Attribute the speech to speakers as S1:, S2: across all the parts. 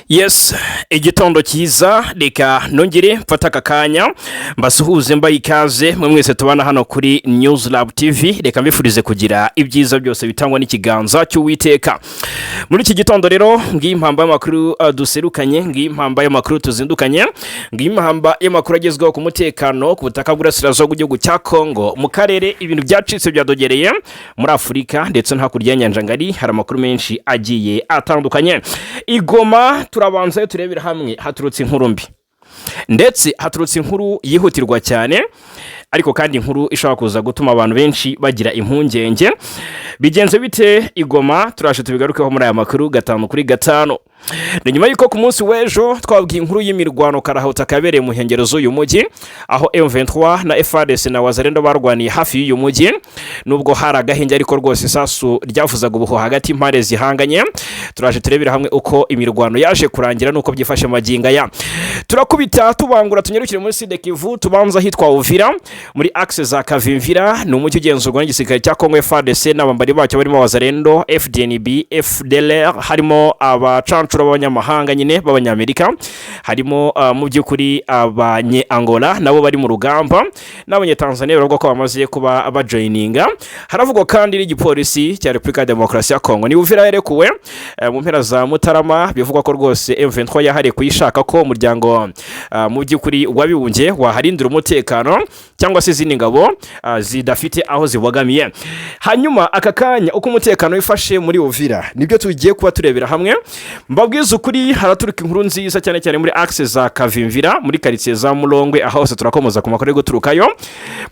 S1: Yes, igitondo cyiza reka nongere mfata aka kanya mbasuhuze mbaye ikaze mwe mwese tubana hano kuri News Lab TV. Reka mbifurize kugira ibyiza byose bitangwa n'ikiganza cy'Uwiteka. Muri iki gitondo rero ngimpamba y'amakuru duserukanye, ngimpamba y'amakuru tuzindukanye, ngimpamba y'amakuru agezweho ku mutekano ku butaka bw'Urasirazuba bw'igihugu cya Kongo, mu karere ibintu byacitse byadogereye muri Afurika ndetse no hakurya y'inyanja ngari hari amakuru menshi agiye atandukanye. Igoma turabanza turebera hamwe haturutse inkuru mbi ndetse haturutse inkuru yihutirwa cyane, ariko kandi inkuru ishobora kuza gutuma abantu benshi bagira impungenge. Bigenze bite Igoma? Turashe tubigarukeho muri aya makuru gatanu kuri gatanu. Ni nyuma yuko ku munsi w'ejo twabwiye inkuru y'imirwano karahota kabereye mu nkengero z'uyu mujyi, aho M23 na FARDC na Wazalendo barwaniye hafi y'uyu mujyi, nubwo hari agahinge ariko rwose isasu ryavuzaga ubuho hagati impande zihanganye. Turaje turebera hamwe uko imirwano yaje kurangira nuko byifashe maginga ya. Turakubita tubangura tunyarukire muri Sud Kivu, tubanza hitwa Uvira muri axe za Kavimvira, ni umujyi ugenzurwa n'igisirikare cya Kongo FARDC n'abambari bacyo barimo Wazalendo, FDNB, FDLR, harimo abacancuro b'abanyamahanga nyine b'abanyamerika, harimo mu by'ukuri abanye Angola nabo bari mu rugamba, n'abanye Tanzania baravuga ko bamaze kuba abajoininga. Haravugwa kandi n'igipolisi cya Repubulika ya Demokarasi ya Kongo. Ni Uvira yarekuwe mu mpera za Mutarama, bivugwa ko rwose M23 yahariye kuyishaka ko umuryango mu by'ukuri wabiwunge waharindira umutekano cyangwa se izindi ngabo zidafite aho zibogamiye. Hanyuma aka kanya uko umutekano wifashe muri Uvira nibyo tugiye kuba turebera hamwe. Mbabwiza ukuri haraturuka inkuru nziza cyane cyane muri axe za Kavimvira, muri quartier za Mulongwe, aho hose turakomoza ku makuru yo guturukayo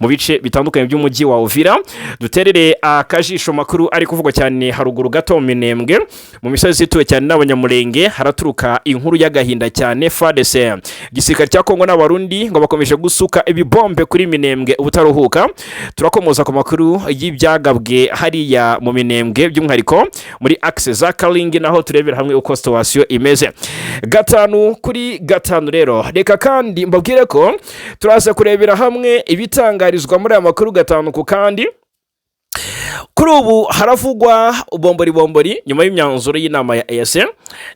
S1: mu bice bitandukanye by'umujyi wa Uvira. Duterere akajisho makuru ari kuvugwa cyane haruguru gato Minembwe, mu misozi ituwe cyane n'abanyamurenge, haraturuka inkuru y'agahinda cyane. FARDC gisirikare cya Kongo n'abarundi ngo bakomeje gusuka ibibombe kuri Minembwe ubutaruhuka. Turakomoza ku makuru y'ibyagabwe hariya mu Minembwe, by'umwihariko muri axe za Kalingi, naho turebera hamwe uko situation imeze. Gatanu kuri gatanu rero reka kandi mbabwire ko turaza kurebera hamwe ibitangarizwa muri aya makuru gatanu ku kandi. Kuri ubu haravugwa bombori nyuma y'imyanzuro y'inama ya EAC.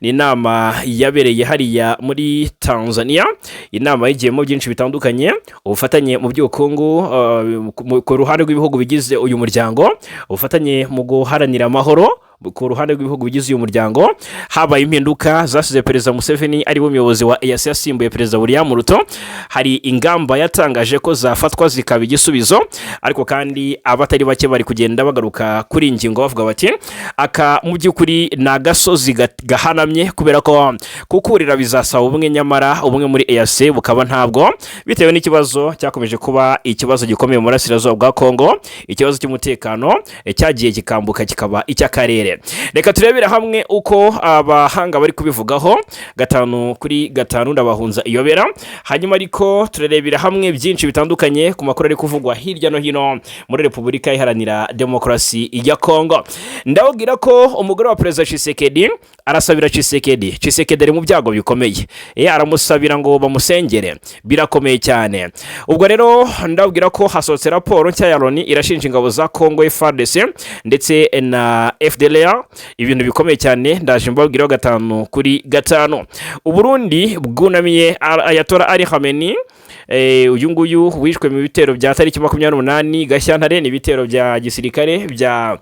S1: Ni inama yabereye hariya muri Tanzania, inama yigiyemo byinshi bitandukanye, ubufatanye mu by'ubukungu ku ruhande rw'ibihugu bigize uyu muryango, ubufatanye mu guharanira amahoro ku ruhande rw'ibihugu bigize uyu muryango. Habaye impinduka zasize Perezida Museveni ari bo muyobozi wa EAC yasimbuye Perezida William Ruto. Hari ingamba yatangaje ko zafatwa zikaba igisubizo, ariko kandi abatari bake bari kugenda bagaruka kuri ingingo bavuga bati aka mu by'ukuri na gasozi gahanamye, kubera ko kukurira bizasaba ubumwe, nyamara ubumwe muri EAC bukaba ntabwo, bitewe n'ikibazo cyakomeje kuba ikibazo gikomeye mu Burasirazuba bwa Kongo, ikibazo cy'umutekano cyagiye kikambuka kikaba icy'akarere. Reka turebera hamwe uko abahanga bari kubivugaho gatanu kuri gatanu, ndabahunza iyobera. Hanyuma ariko turebera hamwe byinshi bitandukanye ku makuru ari kuvugwa hirya no hino muri Repubulika Iharanira Demokarasi ya Kongo. Ndababwira ko umugore wa Perezida Tshisekedi arasabira Tshisekedi ari mu byago bikomeye, aramusabira ngo bamusengere, birakomeye cyane. Ubwo rero ndababwira ko hasohotse raporo nshya ya Loni irashinja ingabo za Kongo FARDC ndetse na FDLR ibintu bikomeye cyane. Ndaje mbabwira gatanu kuri gatanu. Uburundi bwunamiye Ayatollah Ali Khamenei, uyu nguyu wishwe mu bitero bya tariki 28 Gashyantare, ni bitero bya gisirikare bya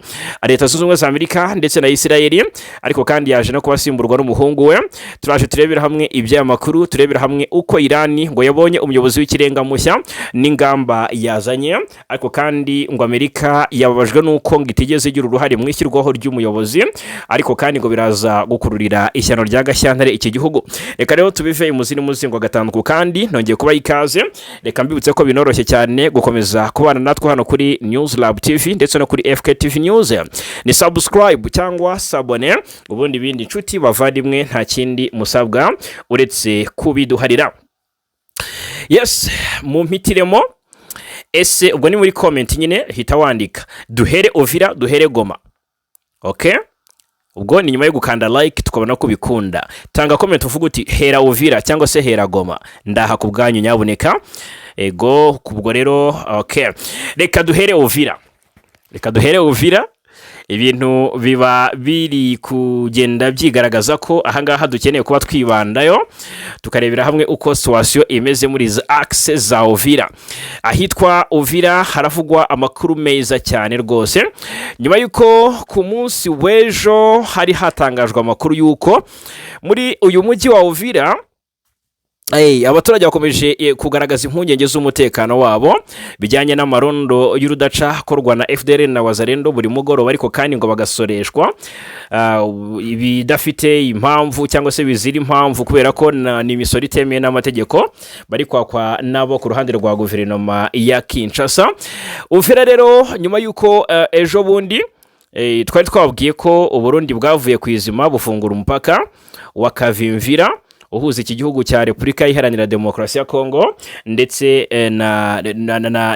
S1: Leta Zunze Ubumwe za Amerika ndetse na Israeli, ariko kandi yaje no kubasimburwa n'umuhungu we. Turaje turebera hamwe ibya makuru, turebera hamwe uko Irani ngo yabonye umuyobozi w'ikirenga mushya n'ingamba yazanye, ariko kandi ngo Amerika yababajwe nuko ngo itigeze igira uruhare mu ishyirwaho ry'umuyobozi, ariko kandi ngo biraza gukururira ishyano rya Gashyantare iki gihugu. Reka rero tubive imuzini muzingo gatanu ku kandi, nongeye kuba ikaze. Reka mbibutse ko binoroshye cyane gukomeza kubana natwe hano kuri News Lab TV ndetse no kuri FK TV News. Ni subscribe cyangwa sabone, ubundi bindi inshuti bavandimwe nta kindi musabwa uretse kubiduharira. Yes, mu mpitiremo ese ubwo ni muri comment nyine hita wandika duhere Uvira duhere Goma. Okay? Ubwo ni nyuma yo gukanda like tukabona ko bikunda. Tanga comment uvuga uti hera Uvira cyangwa se hera Goma. Ndaha ku bwanyu nyaboneka. Ego kubwo rero okay. Reka duhere Uvira. ibintu biba biri kugenda byigaragaza ko ahangaha dukeneye kuba twibandayo tukarebera hamwe uko situation imeze muri za axe za Uvira. Ahitwa Uvira haravugwa amakuru meza cyane rwose, nyuma yuko ku munsi w'ejo hari hatangajwe amakuru yuko muri uyu mujyi wa Uvira abaturage bakomeje kugaragaza impungenge z'umutekano wabo bijyanye n'amarondo y'urudaca akorwa na FDL na Wazalendo buri mugoroba, ariko kandi ngo bagasoreshwa ibidafite impamvu cyangwa se bizira impamvu, kubera ko ni imisoro itemewe n'amategeko bari kwakwa nabo ku ruhande rwa guverinoma ya Kinshasa. Uvira rero nyuma yuko ejo bundi twari twabwiye ko Uburundi bwavuye ku izima bufungura umupaka wa Kavimvira uhuza iki gihugu cya Repubulika Iharanira Demokarasi ya Kongo ndetse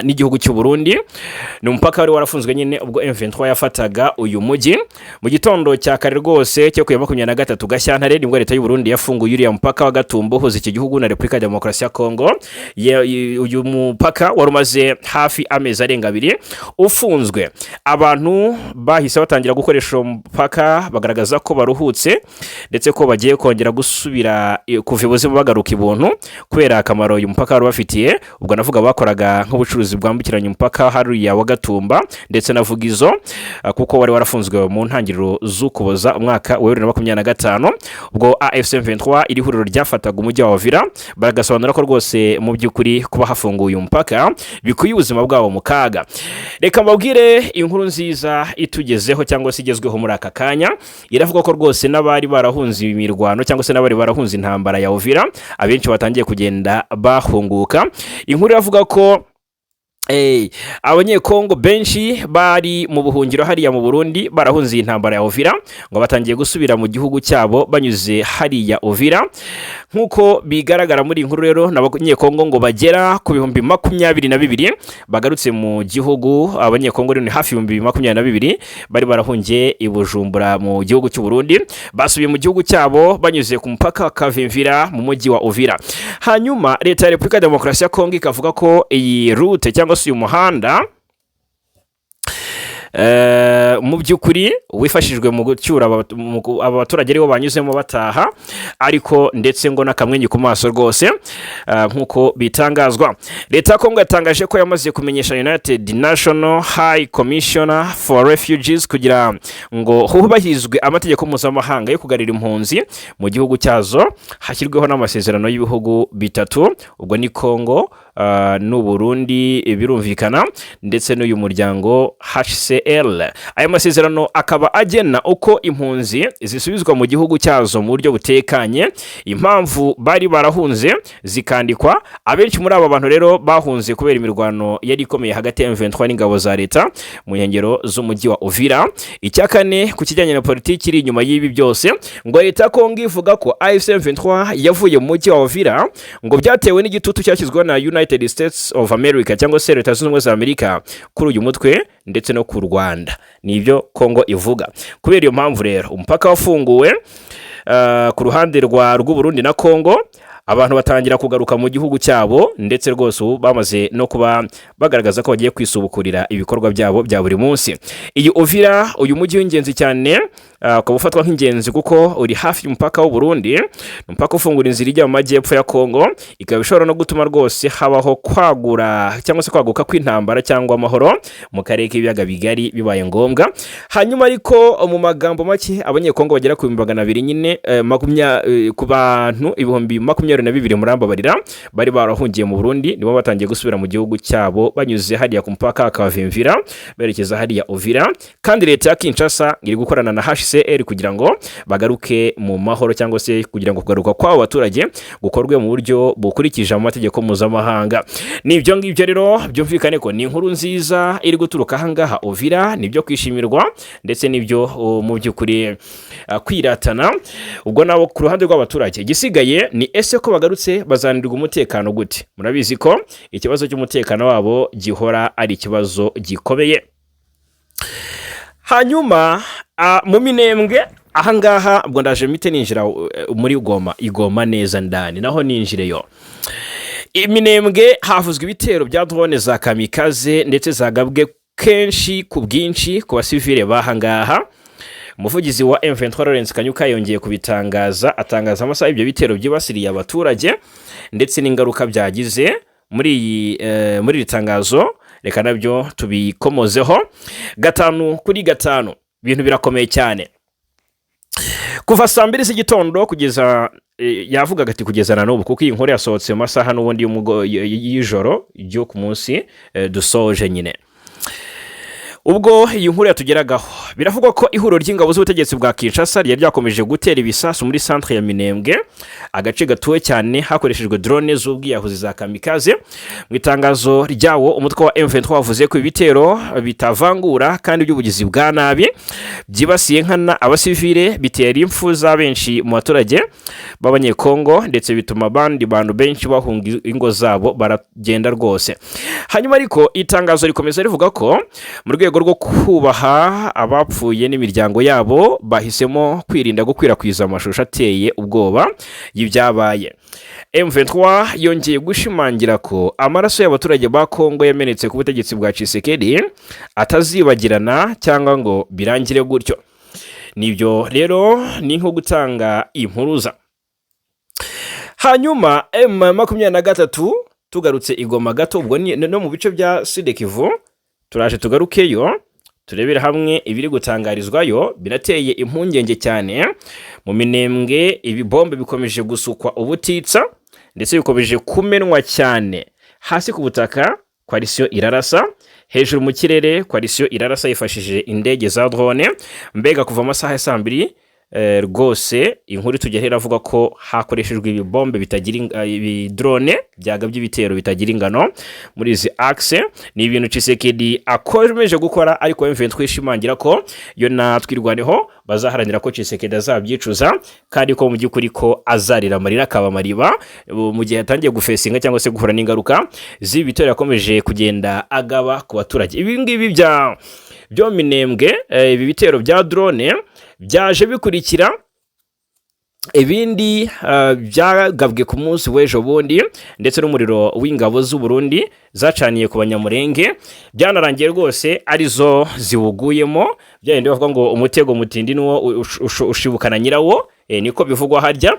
S1: n'igihugu cy'u Burundi. Ni umupaka wari warafunzwe nyine ubwo M23 yafataga uyu mujyi. Mu gitondo cya kare rwose cyo ku 23 Gashyantare nibwo leta y'u Burundi yafunguye uriya mupaka wa Gatumba uhuza iki gihugu na Repubulika ya Demokarasi ya Kongo. Uyu mupaka wari umaze hafi amezi arenga 2 ufunzwe. Abantu bahise batangira gukoresha umupaka bagaragaza ko baruhutse ndetse ko bagiye kongera gusubira kuva ubuzima bagaruka ibuntu kubera akamaro uyu mupaka wari bafitiye. Ubwo navuga bakoraga nk'ubucuruzi bwambukiranya umupaka hariya wa Gatumba ndetse na Vugizo, kuko wari warafunzwe mu ntangiriro z'Ukuboza umwaka wa 2025 ubwo AFC M23 iri huriro ryafataga umujyi wa Uvira. Baragasobanura ko rwose mu by'ukuri kuba hafunguye umupaka bikuye ubuzima bwabo mu kaga. Reka mbabwire inkuru nziza itugezeho cyangwa se igezweho muri aka kanya. Iravuga ko rwose n'abari barahunze imirwano cyangwa se n'abari barahunze intambara ya Uvira abenshi batangiye kugenda bahunguka. Inkuru iravuga ko abanyekongo benshi bari mu buhungiro hariya mu Burundi barahunze intambara ya Uvira ngo batangiye gusubira mu gihugu cyabo banyuze hariya Uvira. Nkuko bigaragara muri inkuru rero n'abanyekongo ngo bagera ku 22,000 bagarutse mu gihugu. Abanyekongo rero ni hafi 22,000 bari barahungiye i Bujumbura mu gihugu cy'u Burundi, basubiye mu gihugu cyabo banyuze ku mupaka wa Kavimvira mu mujyi wa Uvira. Hanyuma leta ya Repubulika ya Demokarasi ya Kongo ikavuga ko iyi route cyangwa uyu muhanda mu by'ukuri wifashijwe mu gucyura abaturage aribo banyuzemo bataha, ariko ndetse ngo n'akamwenyu ku maso rwose nk'uko bitangazwa. Leta ya Kongo yatangaje ko yamaze kumenyesha United National High Commissioner for Refugees kugira ngo hubahirizwe amategeko mpuzamahanga yo kugarira impunzi mu gihugu cyazo hashyirweho n'amasezerano y'ibihugu bitatu, ubwo ni Kongo n'u Burundi birumvikana ndetse n'uyu muryango HCR. Aya masezerano akaba agena uko impunzi zisubizwa mu gihugu cyazo mu buryo butekanye, impamvu bari barahunze zikandikwa. Abenshi muri aba bantu rero bahunze kubera imirwano yari ikomeye hagati ya M23 n'ingabo za leta mu nkengero z'umujyi wa Uvira. Icyakane ku kijyanye na politiki iri inyuma y'ibi byose, ngo leta ya Kongo ivuga ko AFC M23 yavuye mu mujyi wa Uvira ngo byatewe n'igitutu cyashyizwe na United States of America cyangwa se Leta Zunze Ubumwe za Amerika kuri uyu mutwe ndetse no ku Rwanda. Nibyo Kongo ivuga. Kubera iyo mpamvu rero umupaka wafunguwe ku ruhande rw'u Burundi na Kongo, abantu batangira kugaruka mu gihugu cyabo ndetse rwose bamaze no kuba bagaragaza ko bagiye kwisubukurira ibikorwa byabo bya buri munsi. Iyi Uvira uyu mujyi w'ingenzi cyane ukaba ufatwa nk'ingenzi kuko uri hafi y'umupaka w'u Burundi, umupaka ufungura inzira ijya mu majyepfo ya Kongo, ikaba ishobora no gutuma rwose habaho kwagura cyangwa se kwaguka kw'intambara cyangwa amahoro mu karere k'ibiyaga bigari bibaye ngombwa. Hanyuma ariko mu magambo make abanyekongo bagera ku 200 nyine ku bantu 22,000 murambabarira bari barahungiye mu Burundi nibo batangiye gusubira mu gihugu cyabo banyuze hariya ku mupaka Kavimvira berekeza hariya Uvira, kandi leta ya Kinshasa iri gukorana na HCR kugira ngo bagaruke mu mahoro cyangwa se kugira ngo kugaruka kw'abo baturage gukorwe mu buryo bukurikije amategeko mpuzamahanga. Nibyo ngibyo rero byumvikane ko ni inkuru nziza iri guturuka ahangaha Uvira, nibyo kwishimirwa ndetse nibyo mu by'ukuri kwiratana. Ubwo nabo ku ruhande rw'abaturage gisigaye ni ese ko bagarutse bazanirwa umutekano gute? Murabizi ko ikibazo cy'umutekano wabo gihora ari ikibazo gikomeye. Hanyuma mu Minembwe ahangaha ubwo ndaje mite ninjira muri Igoma neza ndani naho ninjireyo. Minembwe havuzwe ibitero bya drone za kamikaze ndetse zagabwe kenshi ku bwinshi ku basivile bahangaha. Umuvugizi wa M23 Lawrence Kanyuka yongeye kubitangaza, atangaza amasaha ibyo bitero byibasiriye abaturage ndetse n'ingaruka byagize muri iri tangazo. Reka nabyo tubikomozeho 5 kuri 5. Ibintu birakomeye cyane. Kuva saa 2 z'igitondo kugeza yavugaga ati kugeza na n'ubu, kuko iyi nkuru yasohotse mu masaha n'ubundi y'ijoro ryo ku munsi dusoje nyine. Ubwo iyi nkuru yatugeragaho, biravugwa ko ihuriro ry'ingabo z'ubutegetsi bwa Kinshasa ryari ryakomeje gutera ibisasu muri centre ya Minembwe, agace gatuwe cyane hakoreshejwe drone z'ubwiyahuzi za kamikaze. Mu itangazo ryawo umutwe wa M23 wavuze ko ibitero bitavangura kandi by'ubugizi bwa nabi byibasiye nkana abasivile, bitera impfu za benshi mu baturage b'abanyekongo ndetse bituma abandi bantu benshi bahunga ingo zabo baragenda rwose. Hanyuma ariko itangazo rikomeza rivuga ko mu rwego rwo kubaha abapfuye n'imiryango yabo bahisemo kwirinda gukwirakwiza amashusho ateye ubwoba y'ibyabaye. M23 yongeye gushimangira ko amaraso y'abaturage ba Kongo yamenetse ku butegetsi bwa Tshisekedi atazibagirana cyangwa ngo birangire gutyo. Nibyo rero ni nko gutanga impuruza. Hanyuma M23 tugarutse Igoma gato, ubwo no mu bice bya Sud Kivu turaje tugarukeyo turebera hamwe ibiri gutangarizwayo. Birateye impungenge cyane. Mu Minembwe ibibombe bikomeje gusukwa ubutitsa ndetse bikomeje kumenwa cyane. Hasi ku butaka coalition irarasa, hejuru mu kirere coalition irarasa yifashishije indege za drone. Mbega kuva amasaha ya 2 rwose inkuru tugehera avuga ko hakoreshejwe ibibombe bitagira drone byagabye ibitero bitagira ingano muri izi axe. Ni ibintu Tshisekedi akomeje gukora, ariko M23 ishimangira ko yo natwirwaneho bazaharanira ko Tshisekedi azabyicuza kandi ko mu by'ukuri ko azarira amarira akaba mariba mu gihe yatangiye gufesinga cyangwa se guhura n'ingaruka z'ibitero yakomeje kugenda agaba ku baturage. Ibi ngibi byo Minembwe, ibi bitero bya drone byaje bikurikira ibindi byagabwe ku munsi w'ejo bundi, ndetse n'umuriro w'ingabo z'u Burundi zacaniye ku banyamurenge byanarangiye rwose arizo ziwuguyemo. Byayindi bavuga ngo umutego mutindi nuwo ushibukana nyirawo, niko bivugwa harya.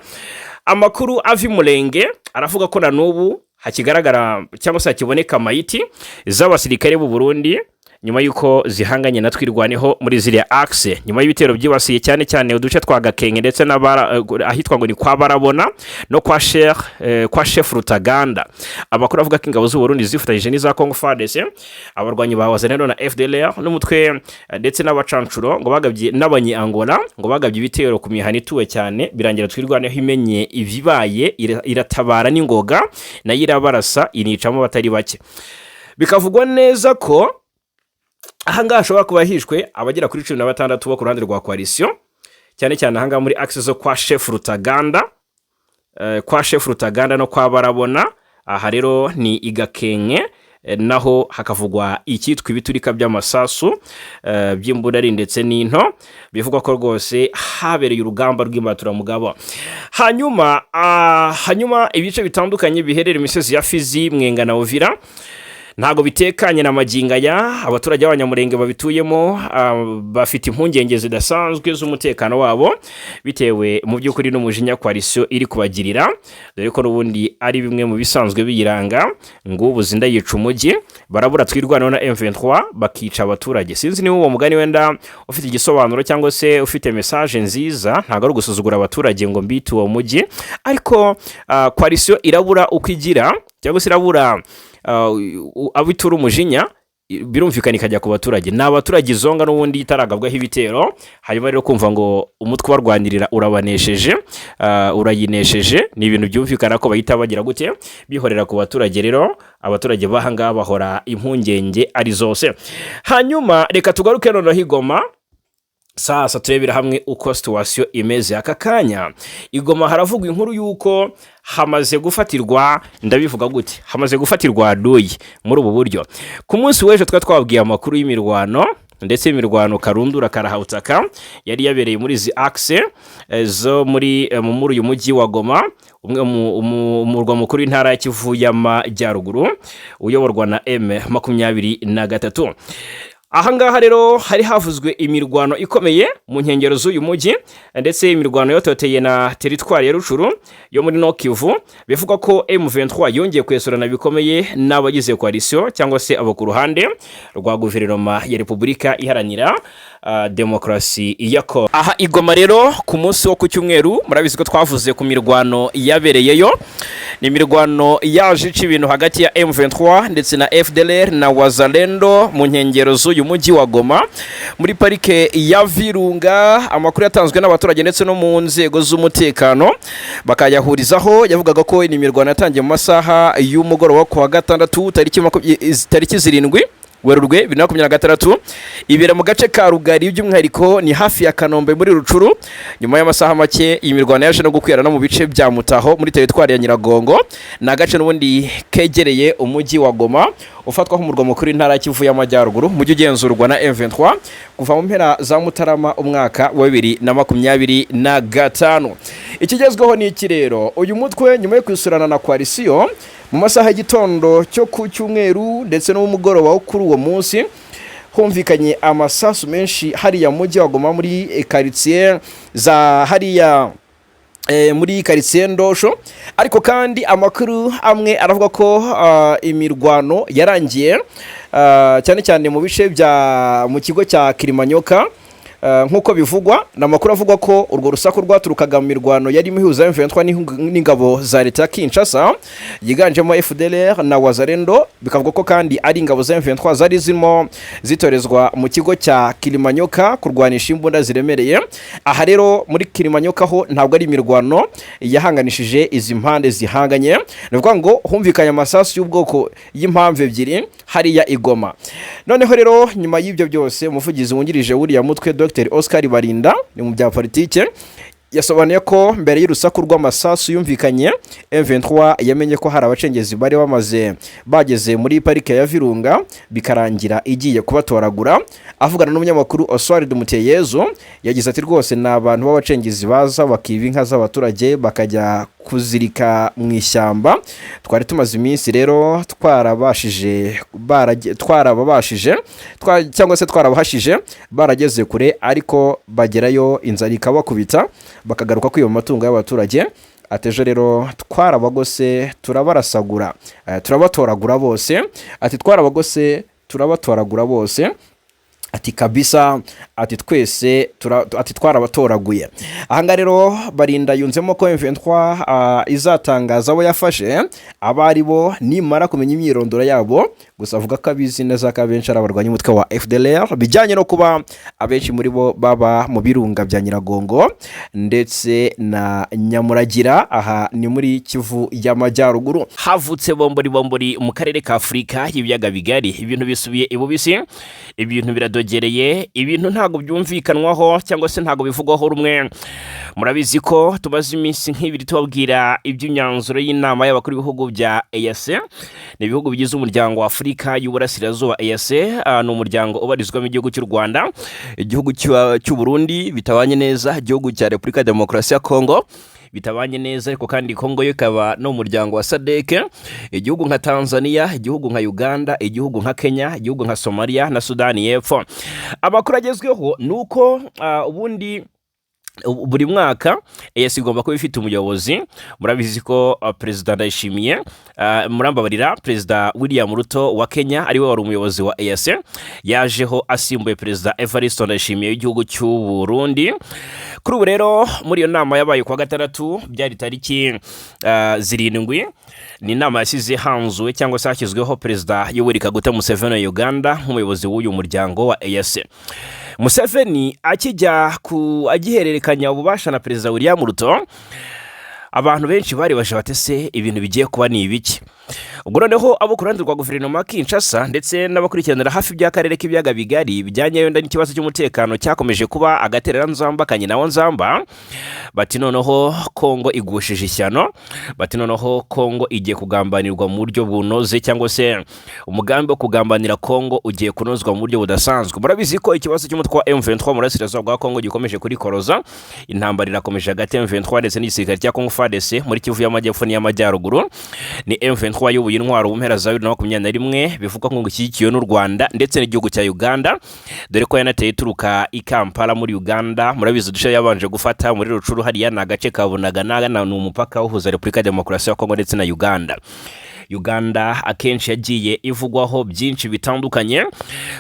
S1: Amakuru avi Murenge aravuga ko na n'ubu hakigaragara cyangwa se hakiboneka mayiti z'abasirikare b'u Burundi nyuma yuko zihanganye na twirwaneho muri ziriya axe, nyuma y'ibitero byibasiye cyane cyane uduce twa Gakenke ndetse ahitwa ngo ni kwa Barabona no kwa Chef Rutaganda. Amakuru avuga ko ingabo z'u Burundi zifatanyije n'iza Congo FARDC, abarwanyi ba Wazalendo na FDLR n'umutwe ndetse n'abacancuro ngo bagabye n'abanyi Angola ngo bagabye ibitero ku mihana ituwe cyane, birangira twirwaneho imenye ibibaye iratabara n'ingoga nayo irabarasa inicamo batari bake. Bikavugwa neza ko ahangaha ashobora kuba hishwe abagera kuri 16 bo ku ruhande rwa coalition, cyane cyane ahangaha muri axe zo kwa Chef Rutaganda no kwa Barabona. Aha rero ni Igakenke, naho hakavugwa icyitwa ibiturika by'amasasu by'imbudari ndetse n'into. Bivugwa ko rwose habereye urugamba rw'imbatura mugabo. Hanyuma ibice bitandukanye biherera imisozi ya Fizi, Mwenga na Uvira ntago bitekanye na maginga ya abaturage b'abanyamurenge babituyemo bafite impungenge zidasanzwe z'umutekano wabo bitewe mu by'ukuri n'umujinya coalition iri kubagirira, dore ko n'ubundi ari bimwe mu bisanzwe biyiranga ngo ubuzinda yica umujyi, barabura twirwanaho na M23 bakica abaturage. Sinzi niba uwo mugani wenda ufite igisobanuro cyangwa se ufite message nziza, ntago ari gusuzugura abaturage ngo mbite uwo mujyi, ariko coalition irabura uko igira cyangwa se irabura abitura umujinya birumvikana ikajya ku baturage. Ni abaturage izonga n'ubundi itaragabwaho ibitero, hanyuma rero kumva ngo umutwe warwanirira urabanesheje urayinesheje, ni ibintu byumvikana ko bahita bagira gute bihorera ku baturage. Rero abaturage bahanga bahora impungenge ari zose. Hanyuma reka tugaruke noneho Igoma. Sasa turebera hamwe uko situation imeze aka kanya. Igoma haravugwa inkuru yuko hamaze gufatirwa, ndabivuga gute, hamaze gufatirwa doyi muri ubu buryo. Ku munsi w'ejo twabwiye amakuru y'imirwano ndetse imirwano karundura karahawutaka yari yabereye muri zi axe zo muri uyu mujyi wa Goma, umwe umurwa mukuru w'intara ya Kivu y'Amajyaruguru uyoborwa na M23. ahangaha rero hari havuzwe imirwano ikomeye mu nkengero z'uyu mujyi ndetse imirwano yototeye na teritwari ya Rucuru yo muri Nord Kivu bivuga ko M23 yongeye kwesurana bikomeye n'abagize coalition cyangwa se abo ku ruhande rwa guverinoma ya Repubulika iharanira demokarasi ya Kongo. Aha igoma rero ku munsi wo ku cyumweru murabizi ko twavuze ku mirwano yabereyeyo, ni imirwano yaje ica ibintu hagati ya M23 ndetse na FDLR na Wazalendo mu nkengero z'uyu mujyi wa Goma muri parike ya Virunga. Amakuru yatanzwe n'abaturage ndetse no mu nzego z'umutekano bakayahurizaho, yavugaga ko ni imirwano yatangiye mu masaha y'umugoroba ku wa gatandatu tariki 7 Werurwe 2026 ibera mu gace ka Rugari by'umwihariko ni hafi ya Kanombe muri Rucuru. Nyuma y'amasaha make iyi mirwano yaje no gukwira no mu bice bya Mutaho muri teritwari ya Nyiragongo na gace n'ubundi kegereye umujyi wa Goma ufatwa nk'umurwa mukuru intara Kivu y'Amajyaruguru mujyi ugenzurwa na M23 kuva mu mpera za Mutarama umwaka wa 2025. Ikigezweho ni iki rero? Uyu mutwe nyuma yo kwisurana na coalition mu masaha y'igitondo cyo ku cyumweru ndetse no mu mugoroba wo kuri uwo munsi humvikanye amasasu menshi hariya mujyi wa Goma muri quartier za hariya muri quartier Ndosho, ariko kandi amakuru amwe aravuga ko imirwano yarangiye cyane cyane mu bice bya mu kigo cya Kilimanyoka. Nkuko bivugwa na makuru avuga ko urwo rusaku rwaturukaga mu mirwano yari mihuza M23 n'ingabo za leta ya Kinshasa yiganjemo FDLR na Wazalendo, bikavuga ko kandi ari ingabo za M23 zari zimo zitorezwa mu kigo cya Kilimanyoka kurwanisha imbunda ziremereye. Aha rero muri Kilimanyoka ho ntabwo ari imirwano yahanganishije izi mpande zihanganye, nivuga ngo humvikanye amasasu y'ubwoko y'impamvu ebyiri hariya Igoma. Noneho rero nyuma y'ibyo byose umuvugizi wungirije wuriya mutwe Dr. Oscar Barinda ni mu bya politike yasobanuye ko mbere y'urusaku rw'amasasu yumvikanye M23 yamenye ko hari abacengezi bari bageze muri parike ya Virunga bikarangira igiye kubatoragura. Avugana n'umunyamakuru Oswald Muteyezo yagize ati rwose na abantu b'abacengezi baza bakiba inka z'abaturage bakajya kuzirika mu ishyamba. Twari tumaze iminsi rero twarabahashije barageze kure, ariko bagerayo inzara ikabakubita bakagaruka kwiba amatungo y'abaturage. Atejo rero twarabagose turabarasagura turabatoragura bose. Ati twarabagose turabatoragura bose, ati kabisa, ati twese ati twarabatoraguye. Ahanga rero Barinda yunzemo ko M23 izatangaza abo yafashe abari bo nimara kumenya imyirondoro yabo. Gusa avuga ko abizi neza ko abenshi ari abarwanya umutwe wa FDLR bijyanye no kuba abenshi muri bo baba mu birunga bya Nyiragongo ndetse na Nyamuragira, aha ni muri Kivu y'Amajyaruguru. Havutse bombori mu karere ka Afurika y'Ibiyaga Bigari, ibintu bisubiye ibubisi, ibintu biradogereye, ibintu ntago byumvikanwaho cyangwa se ntago bivugwaho rumwe. Murabizi ko tubaze iminsi nk'ibiri tubabwira iby'imyanzuro y'inama y'abakuru b'ibihugu bya EAC, ni ibihugu bigize umuryango wa Afurika y'Uburasirazuba. EAC ni umuryango ubarizwamo igihugu cy'u Rwanda, igihugu cy'u Burundi bitabanye neza, igihugu cya Repubulika Demokarasi ya Kongo bitabanye neza, ariko kandi Kongo yo ikaba no umuryango wa SADC, igihugu nka Tanzania, igihugu nka Uganda, igihugu nka Kenya, igihugu nka Somalia na Sudani y'Epfo. Amakuru agezweho nuko ubundi buri mwaka EAC igomba kuba ifite umuyobozi. Murabizi ko President Ndayishimiye murambabarira President William Ruto wa Kenya ariwe wari umuyobozi wa EAC, yajeho asimbuye President Evariste Ndayishimiye w'igihugu cy'u Burundi. Kuri ubu rero muri iyo nama yabaye kwa gatandatu byari tariki 7, ni inama yasize hanzuwe cyangwa se hashyizweho President Yoweri Kaguta Museveni wa Uganda nk'umuyobozi w'uyu muryango wa EAC. Museveni akijya agihererekanya ububasha na President William Ruto, abantu benshi bari bashatse ibintu bigiye kuba ni ibiki. Ubwo noneho abo kurandi rwa guverinoma Kinshasa ndetse n'abakurikiranira hafi by'akarere k'ibiyaga bigari bijyanye yenda n'ikibazo cy'umutekano cyakomeje kuba agaterera nzamba kanye nawo nzamba, bati noneho Kongo igushije ishyano, bati noneho Kongo igiye kugambanirwa mu buryo bunoze, cyangwa se umugambi wo kugambanira Kongo ugiye kunozwa mu buryo budasanzwe. Murabizi ko ikibazo cy'umutwe wa M23 mu Burasirazuba bwa Kongo gikomeje kuri koroza, intambara irakomeje hagati ya M23 ndetse n'igisirikare cya Kongo FARDC muri Kivu y'Amajyepfo n'iy'Amajyaruguru. Ni M23 M23 wayoboye intwaro mu mpera za 2021 bivugwa ngo ishyigikiwe n'u Rwanda ndetse n'igihugu cya Uganda, dore ko yanateye ituruka i Kampala muri Uganda. Murabizi duce yabanje gufata muri Rucuru hariya na gace kabunaga na n'umupaka uhuza Repubulika ya Demokarasi ya Kongo ndetse na Uganda. Uganda akenshi yagiye ivugwaho byinshi bitandukanye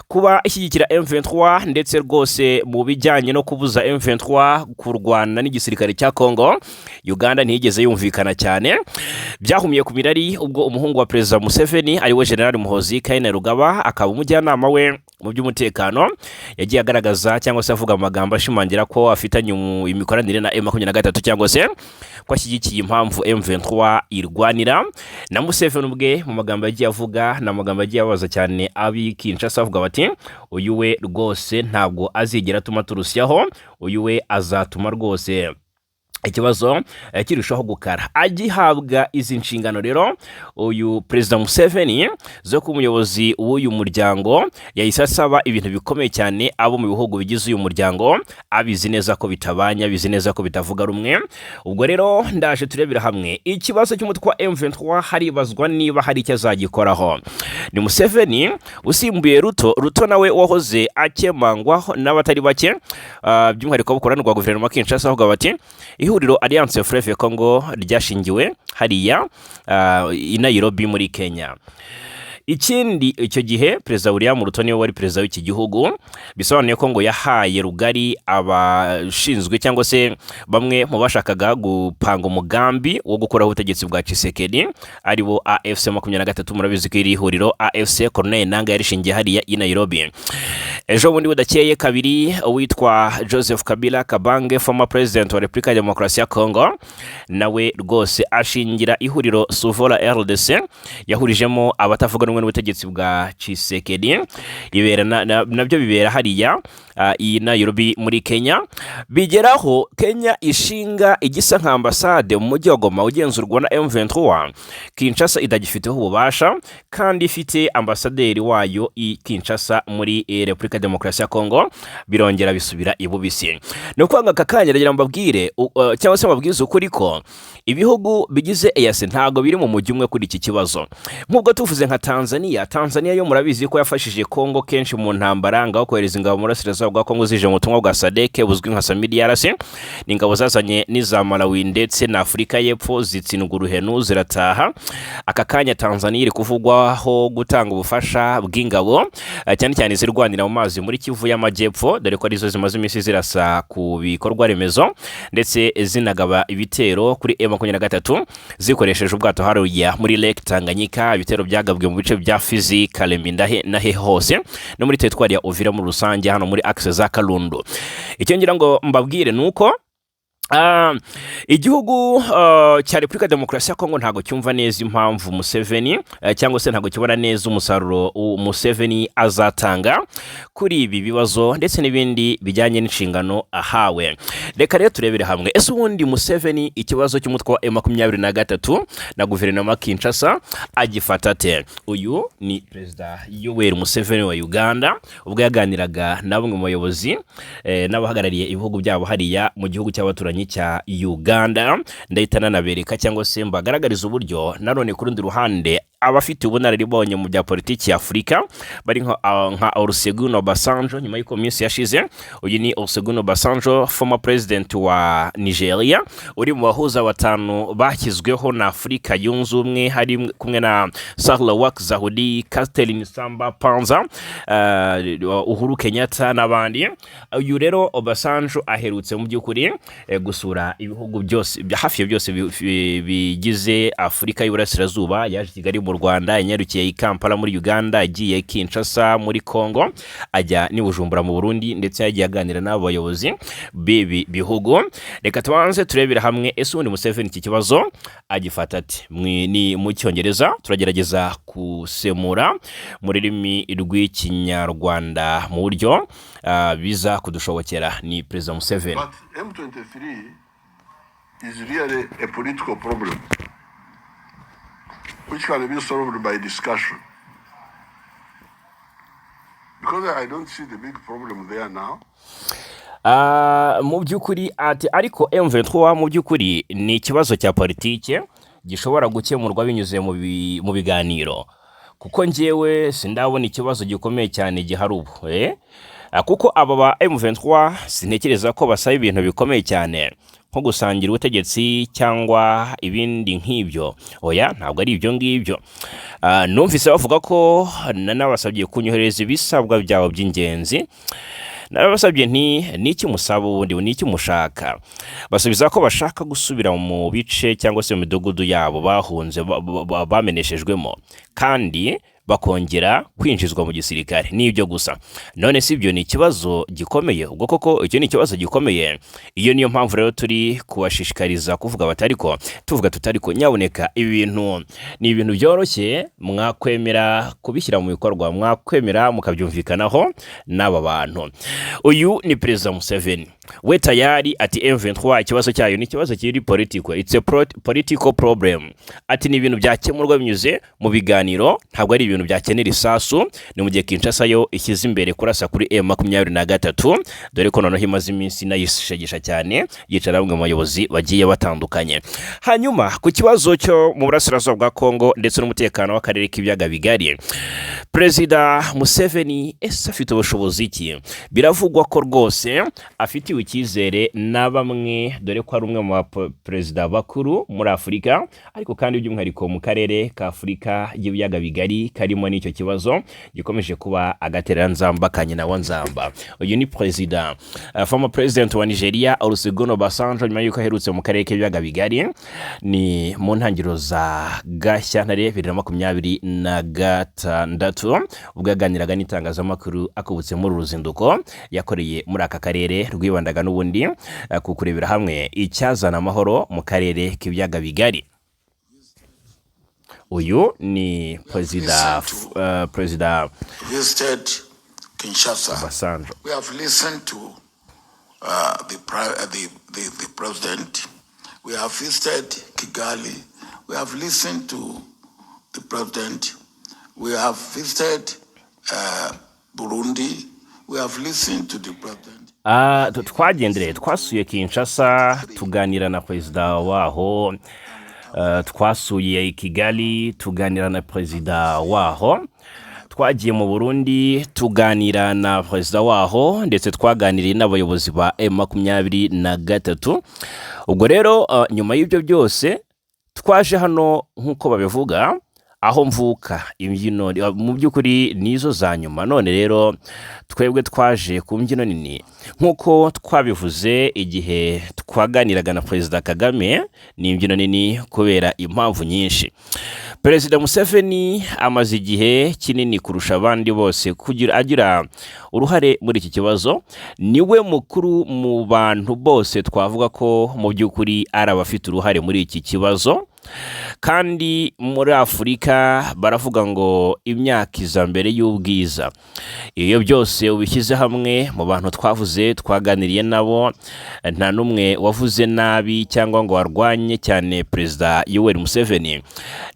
S1: kuba ishyigikira M23 ndetse rwose mu bijyanye no kubuza M23 kurwana n'igisirikare cya Kongo. Uganda ntiyigeze yumvikana cyane, byahumiye ku mirari ubwo umuhungu wa Perezida Museveni ari we General Muhoozi Kainerugaba akaba umujyanama we mu by'umutekano yagiye agaragaza cyangwa se avuga amagambo ashimangira ko afitanye imikoranire na M23 cyangwa se ko ashyigikiye impamvu M23 irwanira. Na Museveni ubwe mu magambo yagiye avuga na magambo yagiye abaza cyane abi Kinshasa avuga bati uyu we rwose ntabwo azigera atuma turusyaho, uyu we azatuma rwose ikibazo kirushaho gukara. Agihabwa izi nshingano rero uyu Perezida Museveni zo ku muyobozi w'uyu muryango yahise asaba ibintu bikomeye cyane abo mu bihugu bigize uyu muryango, abizi neza ko bitabanya, abizi neza ko bitavuga rumwe. Ubwo rero ndaje turebera hamwe ikibazo cy'umutwe wa M23, haribazwa niba hari icyo azagikoraho. Ni Museveni usimbuye Ruto nawe wahoze akemangwaho n'abatari bake, by'umwihariko bukoranirwa guverinoma Kinshasa avuga bati ihuriro Alliance Fleuve Congo ryashingiwe hariya i Nairobi muri Kenya. Ikindi icyo gihe Perezida William Ruto niwe wari perezida w'iki gihugu, bisobanuye ko ngo yahaye rugari abashinzwe cyangwa se bamwe mu bashakaga gupanga umugambi wo gukoraho ubutegetsi bwa Tshisekedi aribo AFC 23. Murabizi ko iri huriro AFC Corneille Nangaa yarishingiye hariya i Nairobi. Ejo bundi budakeye kabiri witwa Joseph Kabila Kabange, former president wa Repubulika ya Demokarasi ya Kongo, nawe rwose ashingira ihuriro Suvola RDC yahurijemo abatavuga rumwe n'ubutegetsi bwa Tshisekedi. Nabyo bibera hariya i Nairobi muri Kenya. Bigeraho Kenya ishinga igisa nka ambasade mu mujyi wa Goma ugenzurwa na M23. Kinshasa idagifiteho ububasha kandi ifite ambasaderi wayo i Kinshasa muri Repubulika ya Demokarasi ya Kongo, birongera bisubira ibubisi. No kwanga kakanya ndagira mbabwire cyangwa se mbabwize ukuri ko ibihugu bigize EAC ntago biri mu mujyi umwe kuri iki kibazo. Nk'ubwo tuvuze nka Tanzania yo murabizi ko yafashije Kongo kenshi mu ntambara ngaho kohereza ingabo mu burasirazuba bwa Kongo zije mu butumwa bwa SADC buzwi nka SAMIDRC, n'ingabo zazanye n'iza Malawi ndetse na Afurika y'Epfo zitsindwa uruhenu zirataha. Aka kanya Tanzania iri kuvugwaho gutanga ubufasha bw'ingabo cyane cyane zirwanira mu mazi muri Kivu y'Amajyepfo, dore ko arizo zimaze iminsi zirasa ku bikorwa remezo ndetse zinagaba ibitero kuri M23 zikoresheje ubwato hariya muri Lake Tanganyika. Ibitero byagabwe mu bice bya Fizi, Kalemie na he hose no muri teritwari ya Uvira muri rusange hano muri Axe za Kalundu. Icyo ngira ngo mbabwire nuko igihugu cya Repubulika ya Demokarasi ya Kongo ntago cyumva neza impamvu Museveni cyangwa se ntago kibona neza umusaruro Museveni azatanga kuri ibi bibazo ndetse n'ibindi bijyanye n'inshingano ahawe. Reka rero turebere hamwe ese ubundi Museveni ikibazo cy'umutwe wa M23 na guverinoma Kinshasa agifata te. Uyu ni Perezida Yoweri Museveni wa Uganda ubwo yaganiraga na bamwe mu bayobozi n'abahagarariye ibihugu byabo hariya mu gihugu cy'abaturanyi cya Uganda. Ndahitana nabereka cyangwa se mbagaragariza uburyo nanone ku rundi ruhande abafite ubunararibonye mu bya politiki ya Afurika bari nka Olusegun Obasanjo nyuma y'uko minsi yashize. Uyu ni Olusegun Obasanjo, former president wa Nigeria, uri mu bahuza batanu bashyizweho na Afurika yunze ubumwe, hari kumwe na Sahle-Work Zewde, Catherine Samba Panza, Uhuru Kenyatta n'abandi. Uyu rero Obasanjo aherutse mu by'ukuri gusura ibihugu byose hafi byose bigize Afurika y'Uburasirazuba. Yaje Kigali mu Rwanda, yanyarukiye i Kampala muri Uganda, agiye Kinshasa muri Kongo, ajya ni Bujumbura mu Burundi ndetse yagiye aganira n'abo bayobozi bibi bihugu. Reka tubanze turebera hamwe ese ubundi Museveni iki kibazo agifata ati. Ni mu Cyongereza turagerageza kusemura mu rurimi rw'Ikinyarwanda mu buryo biza kudushobokera. Ni Perezida Museveni.
S2: But M23 is really a political problem which can be solved by discussion. Because I don't see the big problem there now.
S1: Mu by'ukuri ati ariko M23 mu by'ukuri ni ikibazo cya politike gishobora gukemurwa binyuze mu biganiro, kuko njyewe sindabona ikibazo gikomeye cyane gihari ubu kuko aba ba M23 sintekereza ko basaba ibintu bikomeye cyane nko gusangira ubutegetsi cyangwa ibindi nk'ibyo. Oya, ntabwo ari ibyo ngibyo. Numvise bavuga ko nanabasabye kunyohereza ibisabwa byabo by'ingenzi. Narabasabye niki musaba ubundi niki mushaka. Basubiza ko bashaka gusubira mu bice cyangwa se mu midugudu yabo bahunze bameneshejwemo, kandi bakongera kwinjizwa mu gisirikare. Nibyo gusa. None si ibyo ni ikibazo gikomeye? Ubwo koko icyo ni ikibazo gikomeye. Iyo niyo mpamvu rero turi kubashishikariza kuvuga batariko tuvuga tutariko nyaboneka ibintu ni ibintu byoroshye, mwakwemera kubishyira mu bikorwa, mwakwemera mukabyumvikanaho n'aba bantu. Uyu ni Perezida Museveni, we tayari ati M23 ikibazo cyayo ni ikibazo kiri political, it's a political problem. Ati ni ibintu byakemurwa binyuze mu biganiro, ntabwo ari ibintu byakenera isasu. Ni mu gihe Kinshasa yo ishyize imbere kurasa kuri M23, dore ko noneho imaze iminsi nayishegesha cyane yicara bamwe mu bayobozi bagiye batandukanye. Hanyuma ku kibazo cyo mu burasirazuba bwa Kongo ndetse n'umutekano w'akarere k'ibiyaga bigari, Perezida Museveni afite ubushobozi ki? Biravugwa ko rwose afitiwe icyizere na bamwe, dore ko ari umwe mu perezida bakuru muri Afurika, ariko kandi by'umwihariko mu karere ka Afurika y'ibiyaga bigari karimo n'icyo kibazo gikomeje kuba agatereranzamba kanyina wa nzamba. Uyu ni Perezida former president wa Nigeria Olusegun Obasanjo, nyuma y'uko aherutse mu karere k'ibiyaga bigari ni mu ntangiriro za Gashyantare 2026, ubwo yaganiraga n'itangazamakuru akubutse muri uruzinduko yakoreye muri aka karere rwibandaga n'ubundi ku kurebera hamwe icyazana amahoro mu karere k'ibiyaga bigari. Uyu ni Perezida
S2: visited Kinshasa.
S1: Obasanjo.
S2: We have listened to the president. We have visited Kigali. We have listened to the president. We have visited Burundi. We have listened to the president.
S1: Twagendereye, twasuye Kinshasa tuganira na perezida waho, twasuye Kigali tuganira na perezida waho, twagiye mu Burundi tuganira na perezida waho, ndetse twaganiriye n'abayobozi ba M23. Ubwo rero nyuma y'ibyo byose twaje hano nk'uko babivuga aho mvuka, imbyino mu by'ukuri nizo za nyuma. None rero twebwe twaje ku mbyino nini nk'uko twabivuze igihe twaganiraga na Perezida Kagame. Ni imbyino nini kubera impamvu nyinshi. Perezida Museveni amaze igihe kinini kurusha abandi bose agira uruhare muri iki kibazo. Niwe mukuru mu bantu bose twavuga ko mu by'ukuri ari abafite uruhare muri iki kibazo. Kandi muri Afurika baravuga ngo imyaka iza mbere y'ubwiza. Iyo byose ubishyize hamwe mu bantu twavuze twaganiriye nabo, nta numwe wavuze nabi cyangwa ngo warwanye cyane Perezida Yoweri Museveni.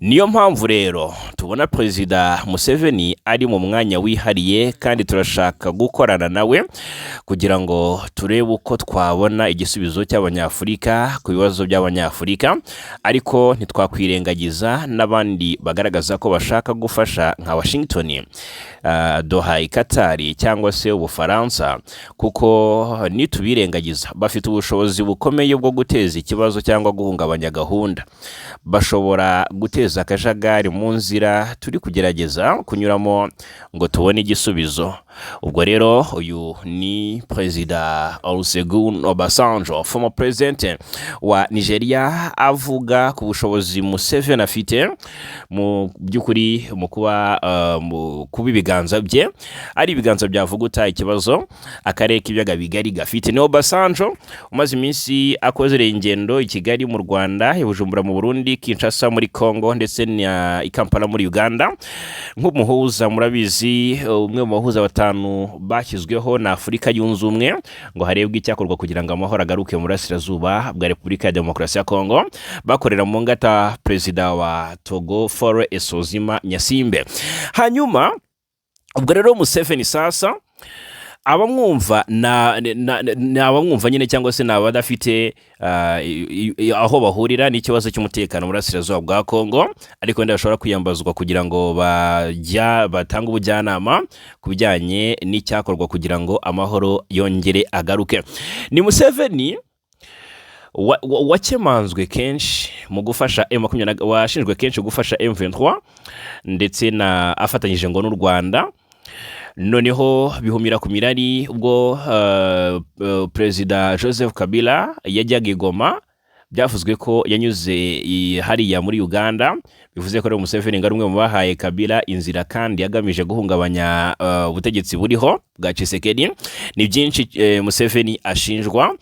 S1: Niyo mpamvu rero tubona Perezida Museveni ari mu mwanya wihariye, kandi turashaka gukorana nawe kugira ngo turebe uko twabona igisubizo cy'Abanyafurika ku bibazo by'Abanyafurika. Ariko ntitwakwirengagiza n'abandi bagaragaza ko bashaka gufasha nka Washington, Doha, Qatar cyangwa se Ubufaransa, kuko nitubirengagiza bafite ubushobozi bukomeye bwo guteza ikibazo cyangwa guhungabanya gahunda. Bashobora guteza akajagari mu nzira turi kugerageza kunyuramo ngo tubone igisubizo. Ubwo rero uyu ni Perezida Olusegun Obasanjo, former president wa Nigeria, avuga ku bushobozi Museveni afite mu by'ukuri mu kuba ibiganza bye ari ibiganza byavuguta ikibazo akarere k'ibiyaga bigari gafite. Ni Obasanjo umaze iminsi akozere ingendo i Kigali mu Rwanda, i Bujumbura mu Burundi, Kinshasa muri Kongo, ndetse i Kampala muri Uganda nk'umuhuza. Murabizi umwe mu bahuza batanu bashyizweho na Afurika yunze ubumwe ngo harebwe icyakorwa kugira ngo amahoro agaruke mu burasirazuba bwa Repubulika ya Demokarasi ya Kongo, bakorera mu ngata Perezida wa Togo Faure Esozima Nyasimbe. Hanyuma ubwo rero Museveni sasa abamwumva abamwumva nyine cyangwa se n'abadafite aho bahurira n'ikibazo cy'umutekano mu burasirazuba bwa Kongo, ariko wenda bashobora kwiyambazwa kugira ngo batange ubujyanama ku bijyanye n'icyakorwa kugira ngo amahoro yongere agaruke. Ni Museveni wakemanzwe kenshi mu gufasha washinjwe kenshi gufasha M23 ndetse afatanyije ngo n'u Rwanda. Noneho bihumira ku mirari ubwo Perezida Joseph Kabila yajyaga i Goma, byavuzwe ko yanyuze hariya muri Uganda. Bivuze ko Museveni ngo ari umwe mu bahaye Kabila inzira kandi yagamije guhungabanya ubutegetsi buriho bwa Tshisekedi. Ni byinshi Museveni ashinjwa,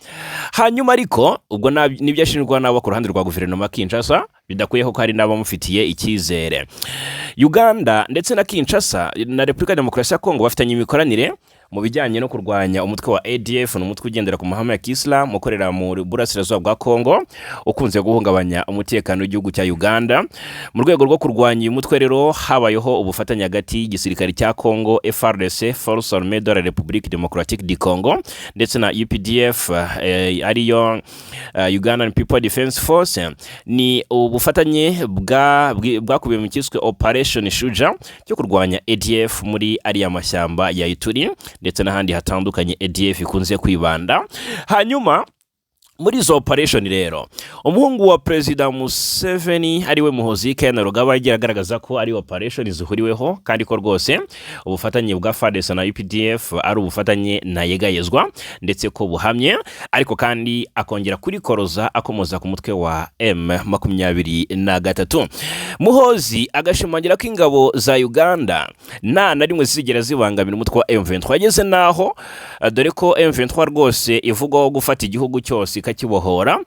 S1: hanyuma ariko ubwo nibyo ashinjwa n'abo ku ruhande rwa guverinoma Kinshasa, bidakuyeho ko hari n'abamufitiye icyizere. Uganda ndetse na Kinshasa na Repubulika Demokarasi ya Kongo bafitanye imikoranire mu bijyanye no kurwanya umutwe wa ADF, n'umutwe ugendera ku mahame ya Islam ukorera mu burasirazuba bwa Kongo, ukunze guhungabanya umutekano w'igihugu cya Uganda. Mu rwego rwo kurwanya uyu mutwe rero habayeho ubufatanye hagati y'igisirikare cya Kongo FARDC, Force Armée de la République Démocratique du Congo, ndetse na UPDF ariyo Ugandan People Defense Force. Ni ubufatanye bwakubiye mu cyiswe Operation Shuja cyo kurwanya ADF muri ariya mashyamba ya Ituri ndetse n'ahandi hatandukanye ADF ikunze kwibanda. Hanyuma muri izo operation rero umuhungu wa Perezida Museveni ariwe Muhoozi Kainerugaba yagiye agaragaza ko ari operation zihuriweho kandi ko rwose ubufatanye bwa FARDC na UPDF ari ubufatanye ntayegayezwa ndetse ko buhamye, ariko kandi akongera kurikoroza akomoza ku mutwe wa M23. Muhoozi agashimangira ko ingabo za Uganda na rimwe zigera zibangamira umutwe wa M23, ageze naho dore ko M23 rwose ivugwaho gufata igihugu cyose kakibohora.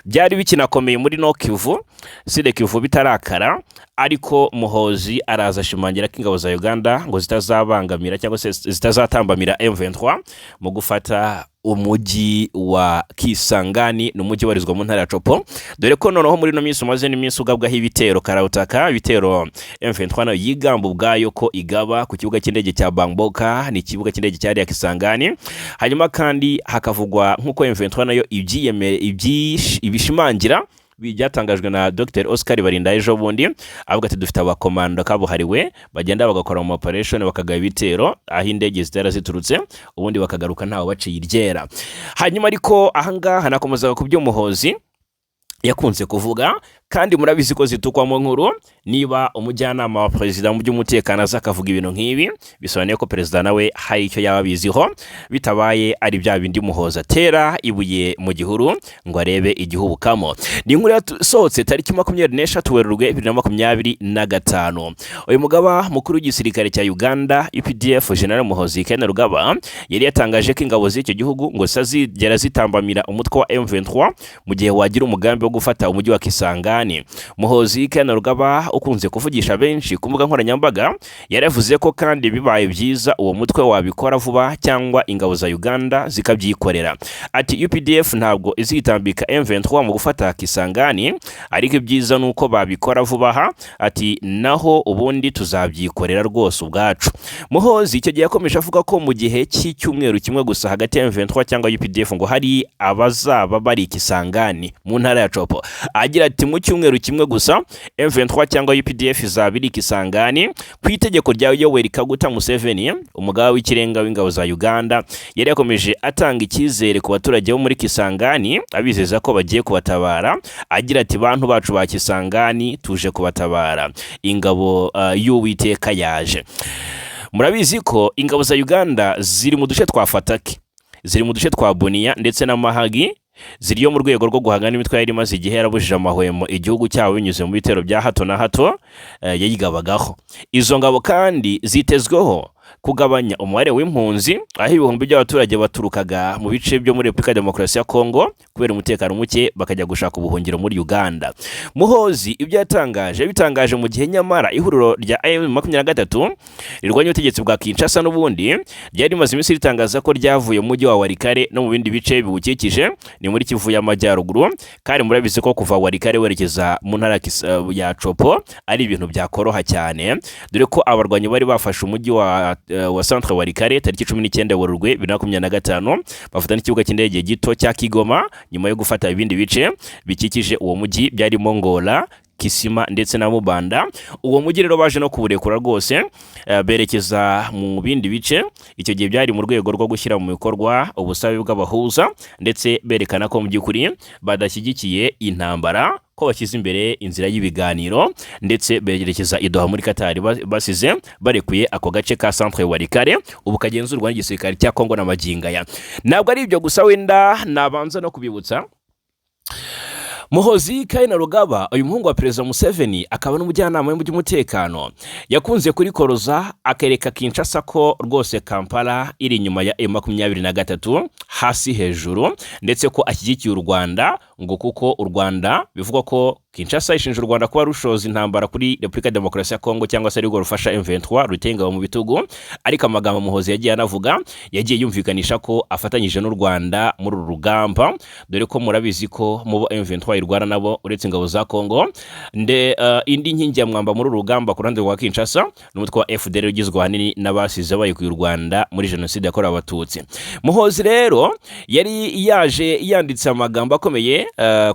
S1: Byari bikinakomeye muri no Kivu, Sud Kivu bitarakara, ariko Muhoozi araza ashimangira ko ingabo za Uganda ngo zitazabangamira cyangwa se zitazatambamira M23 mu gufata umujyi wa Kisangani, n'umujyi warizwa mu ntara ya Chopo, dore ko noneho muri no minsi umaze n'iminsi ugabwaho ibitero karabutaka, ibitero M23 nayo yigamba ubwayo ko igaba ku kibuga cy'indege cya Bangboka, ni ikibuga cy'indege cyari ya Kisangani. Hanyuma kandi hakavugwa nk'uko M23 nayo ibishimangira byatangajwe na Dr Oscar Barinda ejo bundi, avuga ati dufite abakomando kabuhariwe bagenda bagakora mu operation bakagaba ibitero aho indege zitera ziturutse, ubundi bakagaruka ntawe baciye iryera. Hanyuma ariko ahangaha nakomeza ku byo Muhoozi yakunze kuvuga, kandi murabizi ko zitukwa mu nkuru. Niba umujyanama wa Perezida mu by'umutekano aza akavuga ibintu nk'ibi, bisobanuye ko Perezida nawe hari icyo yababiziho, bitabaye ari bya bindi Muhoozi atera ibuye mu gihuru ngo arebe igihubukamo. Ni inkuru yasohotse tariki 26 Werurwe 2025. Uyu mugaba mukuru w'igisirikare cya Uganda UPDF General Muhoozi Kainerugaba yari yatangaje ko ingabo z'icyo gihugu ngo zazigera zitambamira umutwe wa M23 mu gihe wagira umugambi wo gufata umujyi wa Kisangani. Muhoozi Kainerugaba ukunze kuvugisha benshi ku mbuga nkoranyambaga yaravuze ko kandi bibaye byiza uwo mutwe wabikora vuba cyangwa ingabo za Uganda zikabyikorera. Ati UPDF ntabwo izitambika M23 mu gufata Kisangani, ariko ibyiza nuko babikora vuba aha. Ati naho ubundi tuzabyikorera rwose ubwacu. Muhoozi icyo gihe yakomeje avuga ko mu gihe cy'icyumweru kimwe gusa hagati ya M23 cyangwa UPDF ngo hari abazaba bari Kisangani mu ntara ya Chopo. Agira ati mu cyumweru kimwe gusa M23 cyangwa UPDF izabiri Kisangani ku itegeko rya Yoweri Kaguta Museveni, umugaba w'ikirenga w'ingabo za Uganda. Yari yakomeje atanga icyizere ku baturage bo muri Kisangani, abizeza ko bagiye kubatabara. Agira ati bantu bacu ba Kisangani tuje kubatabara, ingabo y'Uwiteka yaje. Murabizi ko ingabo za Uganda ziri mu duce twa Fataki, ziri mu duce twa Bunia ndetse na Mahagi, ziriyo mu rwego rwo guhangana n'imitwe yari imaze igihe yarabujije amahwemo igihugu cyawe binyuze mu bitero bya hato na hato yayigabagaho. Izo ngabo kandi zitezweho kugabanya umubare w'impunzi, aho ibihumbi by'abaturage baturukaga mu bice byo muri Repubulika Demokarasi ya Kongo kubera umutekano muke bakajya gushaka ubuhungiro muri Uganda. Muhoozi ibyo bitangaje mu gihe nyamara ihuriro rya M23 rirwanya ubutegetsi bwa Kinshasa n'ubundi ryari rimaze iminsi ritangaza ko ryavuye mu mujyi wa Walikare no mu bindi bice biwukikije, ni muri Kivu y'Amajyaruguru. Kandi murabizi ko kuva Walikare werekeza mu ntara ya Chopo ari ibintu byakoroha cyane, dore ko abarwanyi bari bafashe umujyi wa wa Centre Walikale tariki 19 Werurwe 2025 bafata n'ikibuga cy'indege gito cya Kigoma nyuma yo gufata ibindi bice bikikije uwo mujyi byarimo Ngola, Kisima ndetse na Mubanda. Uwo mujyi rero baje no kuburekura rwose berekeza mu bindi bice. Icyo gihe byari mu rwego rwo gushyira mu bikorwa ubusabe bw'abahuza ndetse berekana ko mu by'ukuri badashyigikiye intambara, ko bashyize imbere inzira y'ibiganiro ndetse berekeza i Doha muri Qatar basize barekuye ako gace ka Centre Walikale ubu kagenzurwa n'igisirikare cya Kongo na Magingaya. Ntabwo ari ibyo gusa, wenda nabanza no kubibutsa Muhoozi Kainerugaba, uyu muhungu wa Perezida Museveni akaba n'umujyanama mu by'umutekano, yakunze kurikoroza akereka Kinshasa ko rwose Kampala iri inyuma ya M23 hasi hejuru, ndetse ko ashyigikiye u Rwanda, ngo kuko u Rwanda bivugwa ko Kinshasa ishinja u Rwanda kuba rushoza intambara kuri Repubulika Demokarasi ya Kongo cyangwa se ariko rufasha M23 rutenga mu bitugu. Ariko amagambo Muhoozi yagiye anavuga yagiye yumvikanisha ko afatanyije n'u Rwanda muri uru rugamba, dore ko murabizi ko mu M23 irwana nabo uretse ingabo za Kongo indi nkingi ya mwamba muri uru rugamba ku ruhande rwa Kinshasa n'umutwe wa FDL ugizwe ahanini n'abasize bayikuye u Rwanda muri jenoside yakorewe abatutsi. Muhoozi rero yari yaje yanditse amagambo akomeye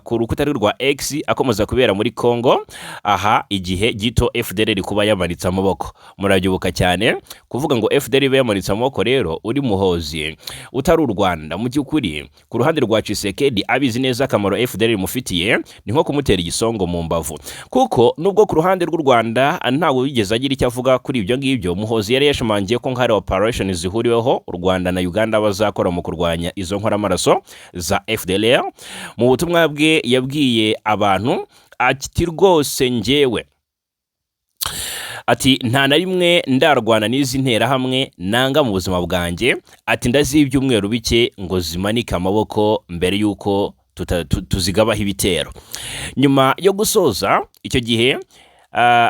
S1: ku rukuta rwa X akomeza kubera muri Kongo aha igihe gito FDL kuba yamanitse amaboko. Murabyibuka cyane kuvuga ngo FDL ibe yamanitse amaboko, rero uri Muhoozi utari u Rwanda mu by'ukuri ku ruhande rwa Tshisekedi abizi neza akamaro FDL mufitiye, ni nko kumutera igisongo mu mbavu, kuko nubwo ku ruhande rw'u Rwanda ntawe wigeze agira icyo avuga kuri ibyo ngibyo. Muhoozi yari yashimangiye ko nk'ari operation zihuriweho u Rwanda na Uganda bazakora mu kurwanya izo nkoramaraso za FDL. Mu butumwa bwe yabwiye abantu ati rwose njyewe ati nta na rimwe ndarwana n'izi nterahamwe nanga mu buzima bwanjye, ati ndazibyumweru bike ngo zimanike amaboko mbere y'uko tuzigabaho ibitero. Nyuma yo gusoza icyo gihe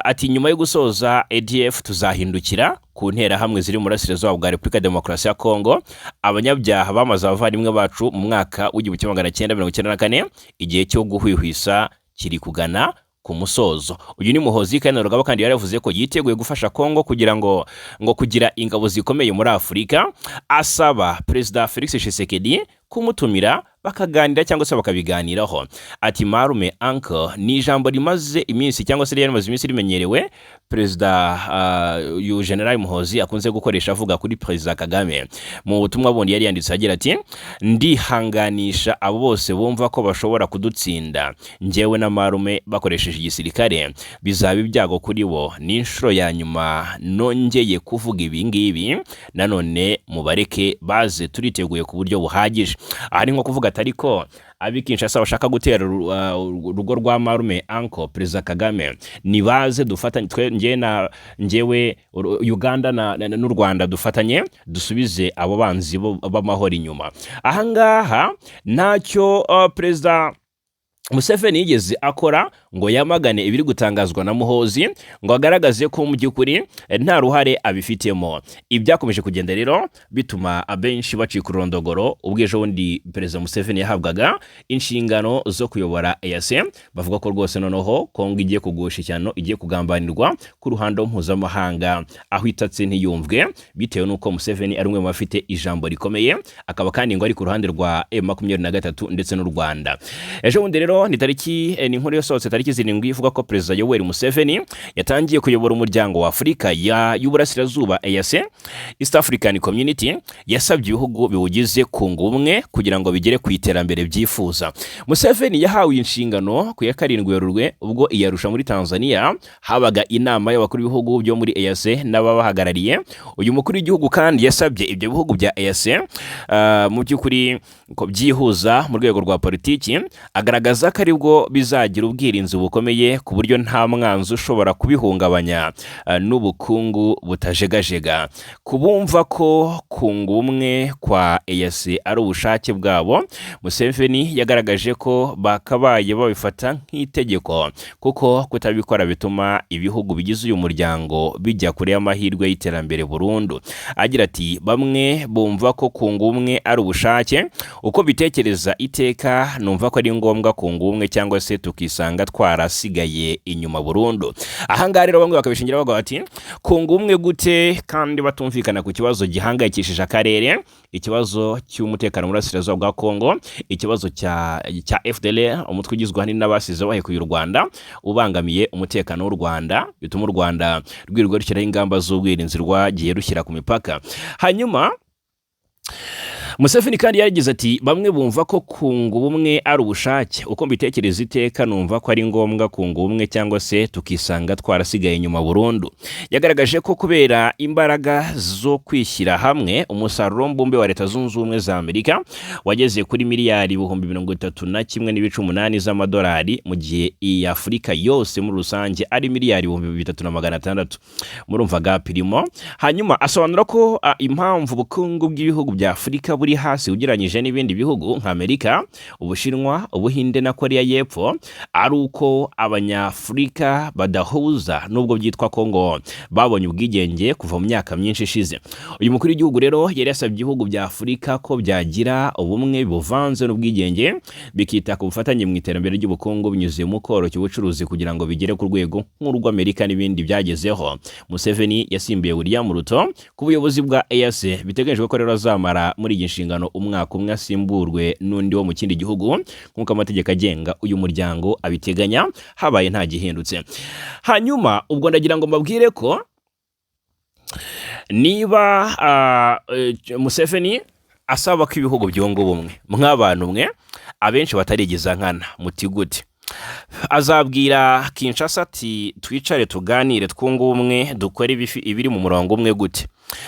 S1: ati nyuma yo gusoza ADF tuzahindukira ku nterahamwe ziri mu burasirazuba bwa Repubulika Demokarasi ya Kongo, abanyabyaha bamaze abavandimwe bacu mu mwaka w'1994, igihe cyo guhwihwisa kiri kugana ku musozo. Uyu ni Muhoozi Kainerugaba kandi yaravuze ko yiteguye gufasha Kongo kugira ngo kugira ingabo zikomeye muri Afurika, asaba Perezida Felix Tshisekedi kumutumira bakaganira cyangwa se bakabiganiraho. Ati marume uncle ni ijambo rimaze iminsi cyangwa se rimaze iminsi rimenyerewe Perezida General Muhoozi akunze gukoresha avuga kuri Perezida Kagame. Mu butumwa bundi yari yanditse agira ati ndihanganisha abo bose bumva ko bashobora kudutsinda, njyewe na marume bakoresheje igisirikare bizaba ibyago kuri bo, ni inshuro ya nyuma nongeye kuvuga ibi ngibi, nanone mubareke baze turiteguye ku buryo buhagije. Ari nko kuvuga atari ko abi Kinshasa bashaka gutera urugo rwa marume uncle Perezida Kagame, nibaze dufatanye njyewe Uganda n'u Rwanda dufatanye dusubize abo banzi b'amahoro inyuma. Ahangaha ntacyo Perezida Museveni yigeze akora ngo yamagane ibiri gutangazwa na Muhoozi, ngo agaragaze ko mu by'ukuri nta ruhare abifitemo. Ibyakomeje kugenda rero bituma abenshi bacika urondogoro. Ubwejo bundi Perezida Museveni yahabwaga inshingano zo kuyobora EAC, bavuga ko rwose noneho Kongo igiye kugusha cyano, igiye kugambanirwa ku ruhando mpuzamahanga, aho itatse ntiyumvwe bitewe n'uko Museveni ari umwe mu bafite ijambo rikomeye, akaba kandi ngo ari ku ruhande rwa M23 ndetse n'u Rwanda. Ejo bundi rero ni ni inkuru yasohotse tariki 7 ivuga ko Perezida Yoweri Museveni yatangiye kuyobora umuryango wa Afurika y'Uburasirazuba EAC, East African Community, yasabye ibihugu biwugize kunga ubumwe kugira ngo bigere ku iterambere byifuza. Museveni yahawe inshingano ku ya 7 Werurwe ubwo iyarusha muri Tanzania habaga inama y'abakuru b'ibihugu byo muri EAC n'ababahagarariye. Uyu mukuru w'igihugu kandi yasabye ibyo bihugu bya EAC mu by'ukuri ko byihuza mu rwego rwa politiki, agaragaza ko aribwo bizagira ubwirinzi bukomeye ku buryo nta mwanzi ushobora kubihungabanya n'ubukungu butajegajega. Kubumva ko kunga ubumwe kwa EAC ari ubushake bwabo, Museveni yagaragaje ko bakabaye babifata nk'itegeko, kuko kutabikora bituma ibihugu bigize uyu muryango bijya kure y'amahirwe y'iterambere burundu. Agira ati bamwe bumva ko kunga ubumwe ari ubushake, uko bitekereza iteka numva ko ari ngombwa kunga kunga ubumwe cyangwa se tukisanga twarasigaye inyuma burundu. Ahangaha rero bamwe bakabishingira bavuga bati kunga ubumwe gute kandi batumvikana ku kibazo gihangayikishije akarere, ikibazo cy'umutekano mu burasirazuba bwa Kongo, ikibazo cya FDLR umutwe ugizwe ahanini n'abasize bahekuye u Rwanda ubangamiye umutekano w'u Rwanda, bituma u Rwanda rwirirwa rushyiraho ingamba z'ubwirinzi rwagiye rushyira ku mipaka. Hanyuma Museveni kandi yagize ati bamwe bumva ko kunga ubumwe ari ubushake, uko mbitekereza iteka numva ko ari ngombwa kunga ubumwe cyangwa se tukisanga twarasigaye inyuma burundu. Yagaragaje ko kubera imbaraga zo kwishyira hamwe umusaruro mbumbe wa Leta Zunze Ubumwe za Amerika wageze kuri miliyari 31.8 z'amadolari mu gihe iyi Afurika yose muri rusange ari miliyari 3,600. Murumva gapirimo. Hanyuma asobanura ko impamvu ubukungu bw'ibihugu bya Afurika buri hasi ugereranyije n'ibindi bihugu nka Amerika, Ubushinwa, Ubuhinde na Korea y'Epfo ari uko abanyafurika badahuza nubwo byitwa Kongo babonye ubwigenge kuva mu myaka myinshi ishize. Uyu mukuru w'igihugu rero yari yasabye ibihugu bya Afurika ko byagira ubumwe buvanze n'ubwigenge bikita ku bufatanye mu iterambere ry'ubukungu binyuze mu koroshya ubucuruzi kugira ngo bigere ku rwego nk'urw'Amerika n'ibindi byagezeho. Museveni yasimbuye William Ruto ku buyobozi bwa EAC, biteganyijwe ko rero azamara muri iyi nshingano umwaka umwe asimburwe n'undi wo mu kindi gihugu nk'uko amategeko agenga uyu muryango abiteganya habaye nta gihindutse. Hanyuma ubwo ndagira ngo mbabwire ko niba Museveni asaba ko ibihugu byunga ubumwe mw'abantu mwe abenshi batarigiza nkana muti gute, azabwira Kinshasa ati twicare tuganire twunga ubumwe dukore ibiri mu murongo umwe gute?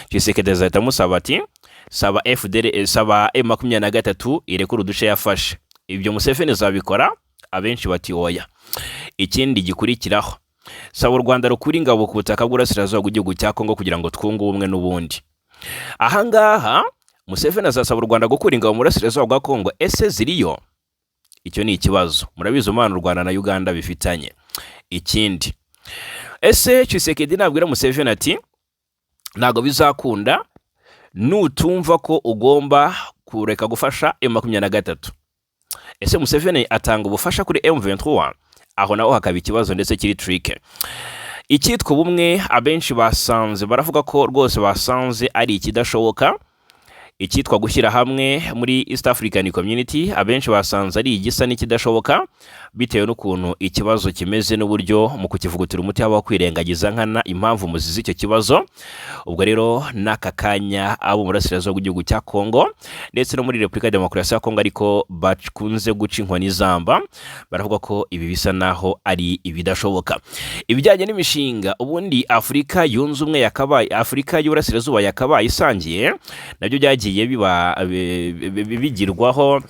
S1: Tshisekedi azahita amusaba ati saba FDL saba M23 irekura uduce yafashe. Ibyo Museveni azabikora? Abenshi bati oya. Ikindi gikurikiraho saba u Rwanda rukura ingabo ku butaka bw'urasirazuba bw'igihugu cya Kongo kugira ngo twunge ubumwe n'ubundi. Ahangaha Museveni azasaba u Rwanda gukura ingabo mu burasirazuba bwa Kongo. Ese ziriyo? Icyo ni ikibazo. Murabizi umwana u Rwanda na Uganda bifitanye. Ikindi, ese Tshisekedi nabwira Museveni ati ntago bizakunda nutumva ko ugomba kureka gufasha M23. Ese Museveni atanga ubufasha kuri M23? Aho naho hakaba ikibazo ndetse kiri trick. Icyitwa ubumwe abenshi basanze baravuga ko rwose basanze ari ikidashoboka. Icyitwa gushyira hamwe muri East African Community abenshi basanze ari igisa n'ikidashoboka bitewe n'ukuntu ikibazo kimeze n'uburyo mu kukivugutira umuti haba kwirengagiza nkana impamvu muzizi icyo kibazo. Ubwo rero n'aka kanya abo mu burasirazuba bw'igihugu cya Kongo ndetse no muri Repubulika ya Demokarasi ya Kongo ariko bakunze guca inkoni zamba baravuga ko ibi bisa naho ari ibidashoboka. Ibijyanye n'imishinga ubundi Afurika yunze umwe yakabaye Afurika y'Uburasirazuba yakabaye isangiye nabyo byagiye bigirwaho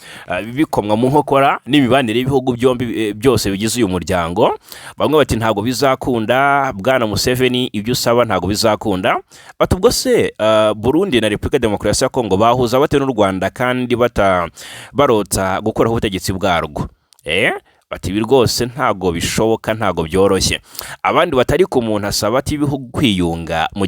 S1: bikomwa mu nkokora n'imibanire y'ibihugu byombi byose bigize uyu muryango. Bamwe bati ntago bizakunda bwana Museveni, ibyo usaba ntago bizakunda. Bati ubwo se Burundi na Repubulika ya Demokarasi ya Kongo bahuza bate n'u Rwanda kandi barota gukuraho ubutegetsi bwarwo? Bati ibi rwose ntago bishoboka, ntago byoroshye. Abandi batari ku muntu asaba ati ibihugu kwiyunga mu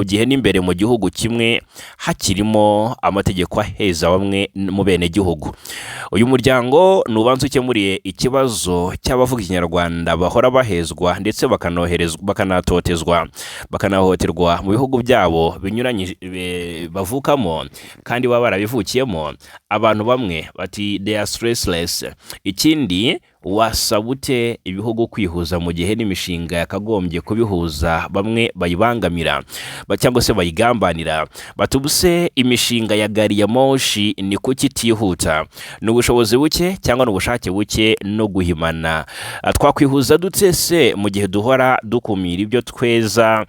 S1: gihe n'imbere mu gihugu kimwe hakirimo amategeko aheza bamwe mu bene gihugu. Uyu muryango nubanze ukemuriye ikibazo cy'abavuga ikinyarwanda bahora bahezwa ndetse bakanatotezwa bakanahohoterwa mu bihugu byabo binyuranye bavukamo kandi baba barabivukiyemo. Abantu bamwe bati they are stressless. Ikindi wasabute ibihugu kwihuza mu gihe n'imishinga yakagombye kubihuza bamwe bayibangamira cyangwa se bayigambanira. Batubuse imishinga ya gari ya moshi ni kuki tihuta? N'ubushobozi buke cyangwa n'ubushake buke no guhimana? Twakwihuza dute se mu gihe duhora dukumira ibyo tweza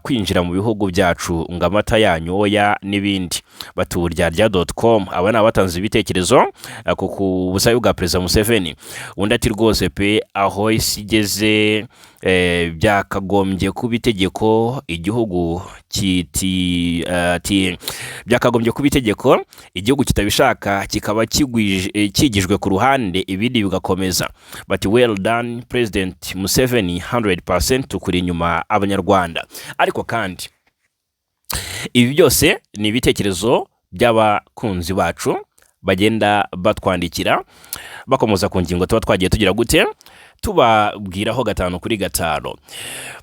S1: kwinjira mu bihugu byacu ngo amata yanyu oya n'ibindi? Batuburyarya.com aba ni abatanze ibitekerezo ku busabe bwa Perezida Museveni. Undi ati rwose pe aho isi igeze byakagombye kuba itegeko igihugu byakagombye kuba itegeko igihugu kitabishaka kikaba kigijwe ku ruhande ibindi bigakomeza. Bati well done President Museveni 100% tukuri inyuma abanyarwanda. Ariko kandi ibi byose ni ibitekerezo by'abakunzi bacu bagenda batwandikira bakomeza ku ngingo tuba twagiye tugira gute tubabwiraho 5 kuri 5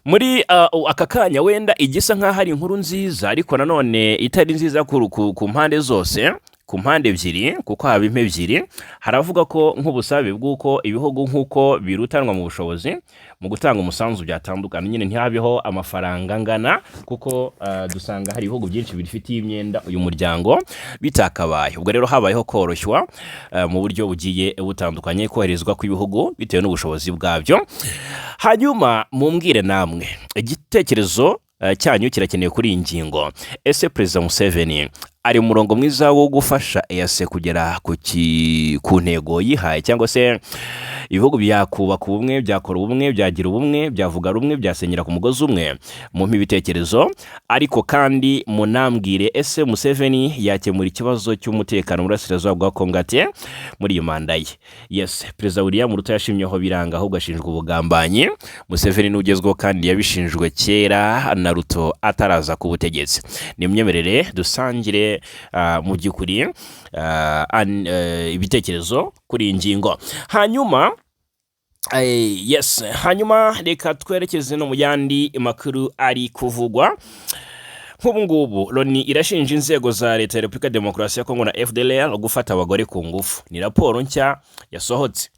S1: muri aka kanya wenda igisa nk'aho ari inkuru nziza ariko nanone itari nziza ku mpande zose, ku mpande ebyiri, kuko haba impe ebyiri. Haravuga ko nk'ubusabe bw'uko ibihugu nk'uko birutanwa mu bushobozi mu gutanga umusanzu byatandukana, nyine ntihabeho amafaranga angana, kuko dusanga hari ibihugu byinshi bifitiye imyenda uyu muryango bitakabaye. Ubwo rero habayeho koroshywa mu buryo bugiye butandukanye koherezwa kw'ibihugu bitewe n'ubushobozi bwabyo. Hanyuma mumbwire namwe igitekerezo cyanyu kirakenewe kuri iyi ngingo. Ese Perezida Museveni ari murongo mwiza wo gufasha EAC kugera ku ntego yihaye, cyangwa se ibihugu byakubaka ubumwe, byakora ubumwe, byagira ubumwe, byavuga rumwe, byasenyera ku mugozi umwe? Mumpe ibitekerezo, ariko kandi munambwire ese Museveni yakemura ikibazo cy'umutekano mu burasirazuba bwa Kongo ate muri iyi manda ye? Yes, Perezida William Ruto yashimyeho biranga, ahubwo ashinjwa ubugambanyi. Museveni n'ugezweho kandi yabishinjwe kera na Ruto ataraza ku butegetsi. Ni imyemerere dusangire mu by'ukuri ibitekerezo kuri iyi ngingo. Hanyuma reka twerekeze no mu yandi makuru ari kuvugwa. Nk'ubu ngubu Loni irashinja inzego za leta ya Repubulika Demokarasi ya Kongo na FDLR gufata abagore ku ngufu. Ni raporo nshya yasohotse.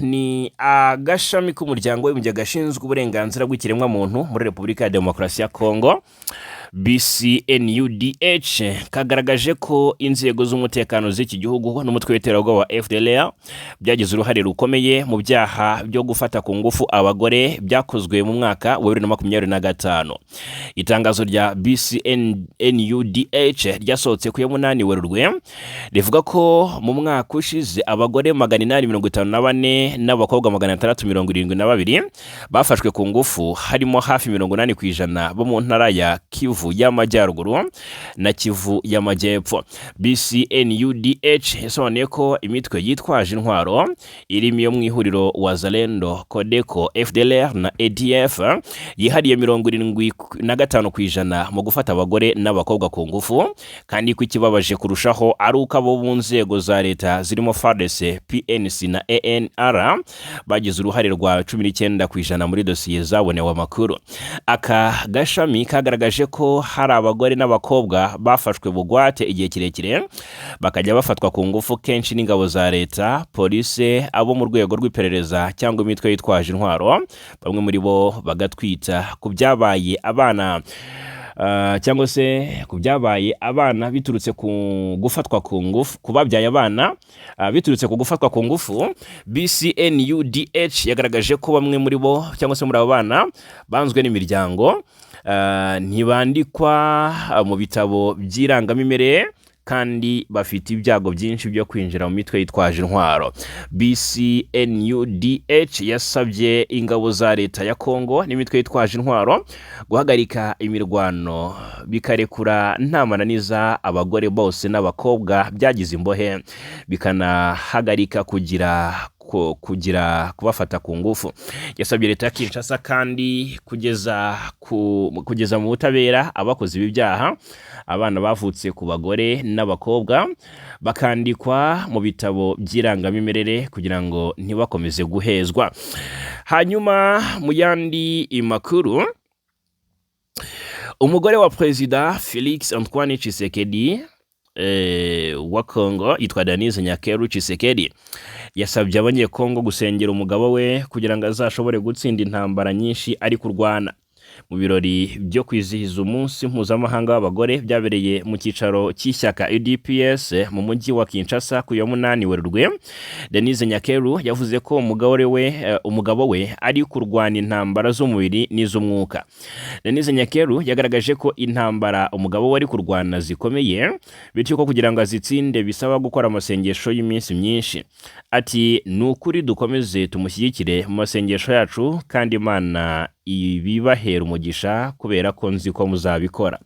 S1: Ni agashami k'umuryango w'abibumbye gashinzwe uburenganzira bw'ikiremwa muntu muri Repubulika ya Demokarasi ya Kongo, BCNUDH, kagaragaje ko inzego z'umutekano z'iki gihugu n'umutwe w'iterabwoba wa FDLR byagize uruhare rukomeye mu byaha byo gufata ku ngufu abagore byakozwe mu mwaka wa 2025. Itangazo rya BCNUDH ryasohotse ku ya 8 Werurwe rivuga ko mu mwaka ushize abagore 854 n'abakobwa 672 bafashwe ku ngufu, harimo hafi 80% bo mu ntara ya Kivu y'Amajyaruguru na Kivu y'Amajyepfo. BCNUDH yasobanuye ko imitwe yitwaje intwaro irimo yo mu ihuriro Wazalendo, Codeco, FDLR na ADF yihariye 75% mu gufata abagore n'abakobwa ku ngufu, kandi ko ikibabaje kurushaho ari uko abo mu nzego za leta zirimo FARDC, PNC na ANR bagize uruhare rwa 19% muri dosiye zabonewe amakuru. Aka gashami kagaragaje ko hari abagore n'abakobwa bafashwe bugwate igihe kirekire bakajya bafatwa ku ngufu kenshi n'ingabo za leta, polisi, abo mu rwego rw'iperereza cyangwa imitwe yitwaje intwaro, bamwe muri bo bagatwita ku byabaye abana cyangwa se ku byabaye abana biturutse ku gufatwa ku ngufu, kubabyaye abana biturutse ku gufatwa ku ngufu. BCNUDH yagaragaje ko bamwe muri bo cyangwa se muri abo bana banzwe n'imiryango, ntibandikwa mu bitabo by'irangamimerere, kandi bafite ibyago byinshi byo kwinjira mu mitwe yitwaje intwaro. BCNUDH yasabye ingabo za leta ya Kongo n'imitwe yitwaje intwaro guhagarika imirwano, bikarekura nta mananiza abagore bose n'abakobwa byagize imbohe, bikanahagarika kubafata ku ngufu. Yasabye leta ya Kinshasa kandi kugeza mu butabera abakoze ibi byaha, abana bavutse ku bagore n'abakobwa bakandikwa mu bitabo by'irangamimerere kugira ngo ntibakomeze guhezwa. Hanyuma mu yandi makuru, umugore wa Perezida Felix Antoine Tshisekedi wa Kongo yitwa Denise Nyakeru Tshisekedi yasabye abanyekongo gusengera umugabo we kugira ngo azashobore gutsinda intambara nyinshi ari kurwana. Mu birori byo kwizihiza umunsi mpuzamahanga w'abagore byabereye mu cyicaro cy'ishyaka UDPS mu mujyi wa Kinshasa ku ya 8 Werurwe, Denise Nyakeru yavuze ko umugabo we ari kurwana intambara z'umubiri n'iz'umwuka. Denise Nyakeru yagaragaje ko intambara umugabo we ari kurwana zikomeye, bityo ko kugira ngo azitsinde bisaba gukora amasengesho y'iminsi myinshi. Ati nukuri dukomeze tumushyigikire mu masengesho yacu, kandi Imana ibibahera umugisha kubera ko nzi ko muzabikora.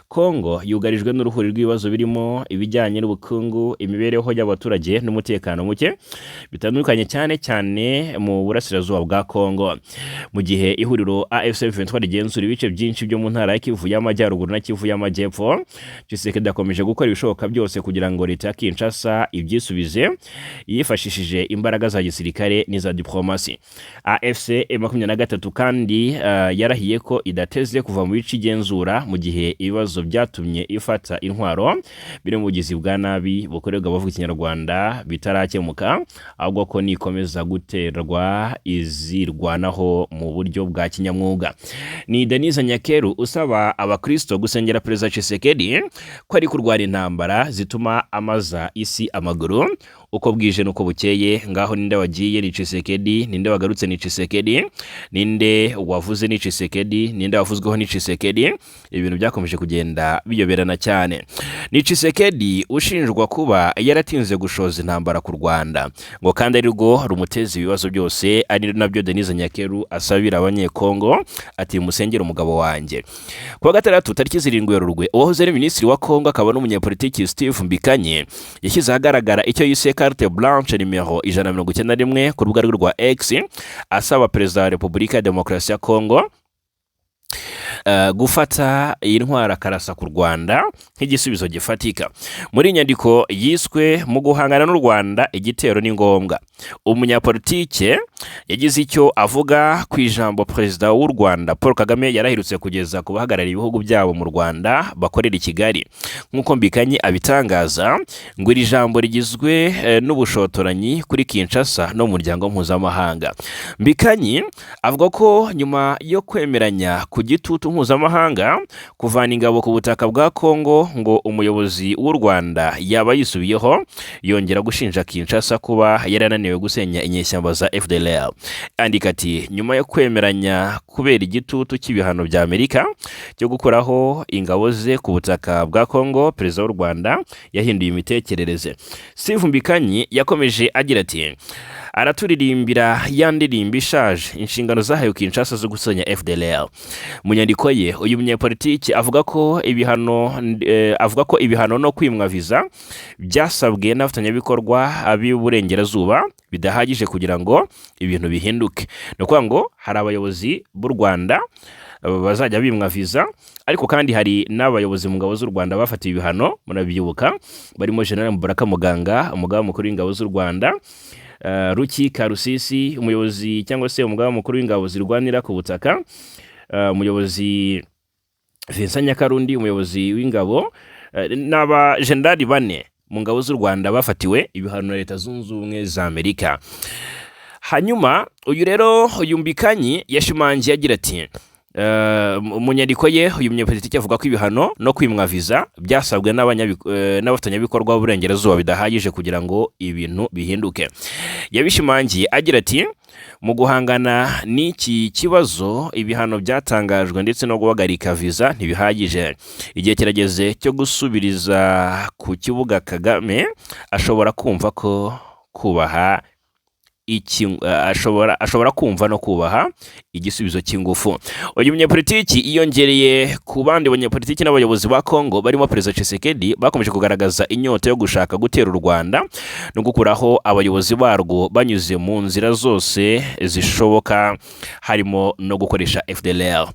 S1: Kongo yugarijwe n'uruhuri rw'ibibazo birimo ibijyanye n'ubukungu, imibereho y'abaturage n'umutekano muke bitandukanye cyane cyane mu burasirazuba bwa Kongo. Mu gihe ihuriro AFC M23 rigenzura ibice byinshi byo mu ntara ya Kivu y'Amajyaruguru na Kivu y'Amajyepfo, Tshisekedi akomeje gukora ibishoboka byose kugira ngo leta ya Kinshasa ibyisubize yifashishije imbaraga za gisirikare n'iza diplomasi. AFC M23 kandi yarahiye ko idateze kuva mu bice igenzura mu gihe ibibazo byatumye ifata intwaro biri mu bugizi bwa nabi bukorerwa abavuga Ikinyarwanda bitarakemuka, ahubwo ko nikomeza guterwa izirwanaho mu buryo bwa kinyamwuga. Ni Denise Nyakeru usaba abakristo gusengera Perezida Tshisekedi ko ari kurwara intambara zituma amaza isi amaguru uko bwije nuko bukeye. Ngaho ninde wagiye ni Tshisekedi, ninde wagarutse ni Tshisekedi, ninde wavuze ni Tshisekedi, ninde wavuzweho ni Tshisekedi. Ibintu byakomeje kugenda biyoberana cyane. Ni Tshisekedi ushinjwa kuba yaratinze gushoza intambara ku Rwanda, ngo kandi ari rwo rumuteza ibibazo byose, ari nabyo Denise Nyakeru asabira abanyekongo ati musengere umugabo wanjye. Kuwa gatandatu tariki 7 Werurwe, uwahoze ari minisitiri wa Kongo akaba n'umunyapolitiki Steve Mbikanye yashyize ahagaragara icyo yise carte blanche nimero 191 ku rubuga rwa X asaba Perezida wa Repubulika ya Demokarasi ya Kongo gufata iyi ntwara karasa ku Rwanda nk'igisubizo gifatika. Muri nyandiko yiswe mu guhangana n'u Rwanda igitero ni ngombwa, umunyapolitike yagize icyo avuga ku ijambo Perezida w'u Rwanda Paul Kagame yarahirutse kugeza ku bahagarariye ibihugu byabo mu Rwanda bakorera i Kigali. Nk'uko Mbikanye abitangaza, ngo iri jambo rigizwe n'ubushotoranyi kuri Kinshasa no mu muryango mpuzamahanga. Mbikanye avuga ko nyuma yo kwemeranya ku gitutu mpuzamahanga kuvana ingabo ku butaka bwa Kongo, ngo umuyobozi w'u Rwanda yaba yisubiyeho yongera gushinja Kinshasa kuba yarananiwe gusenya inyeshyamba za FDLR. Andika ati nyuma yo kwemeranya kubera igitutu cy'ibihano bya Amerika cyo gukuraho ingabo ze ku butaka bwa Kongo, Perezida w'u Rwanda yahinduye imitekerereze. Steve Mbikanye yakomeje agira ati araturirimbira yandirimba ishaje inshingano zahaye Kinshasa zo gusenya FDLR. Mu nyandiko ye uyu munyapolitiki avuga ko ibihano no kwimwa visa byasabwe n'abafatanyabikorwa ab'Uburengerazuba bidahagije kugira ngo ibintu bihinduke. No kuvuga ngo hari abayobozi b'u Rwanda bazajya bimwa visa, ariko kandi hari n'abayobozi mu ngabo z'u Rwanda bafatiwe ibihano, murabyibuka, barimo General Mubaraka Muganga, umugaba mukuru w'ingabo z'u Rwanda, Ruki Karusisi, umuyobozi cyangwa se umugaba mukuru w'ingabo zirwanira ku butaka, umuyobozi Vincent Nyakarundi, umuyobozi w'ingabo, n'aba generali 4 mu ngabo z'u Rwanda bafatiwe ibihano na Leta Zunze Ubumwe za Amerika. Hanyuma uyu Mbikanye yashimangiye agira ati mu nyandiko ye uyu munyapolitiki avuga ko ibihano no kwimwa visa byasabwe n'abafatanyabikorwa b'Uburengerazuba bidahagije kugira ngo ibintu bihinduke. Yabishimangiye agira ati mu guhangana n'iki kibazo ibihano byatangajwe ndetse no guhagarika visa ntibihagije. Igihe kirageze cyo gusubiriza ku kibuga Kagame ashobora kumva ko kubaha ashobora kumva no kubaha igisubizo cy'ingufu. Uyu munyapolitiki iyongereye ku bandi banyapolitiki n'abayobozi ba Kongo barimo Perezida Tshisekedi bakomeje kugaragaza inyota yo gushaka gutera u Rwanda no gukuraho abayobozi barwo banyuze mu nzira zose zishoboka, harimo no gukoresha FDLR,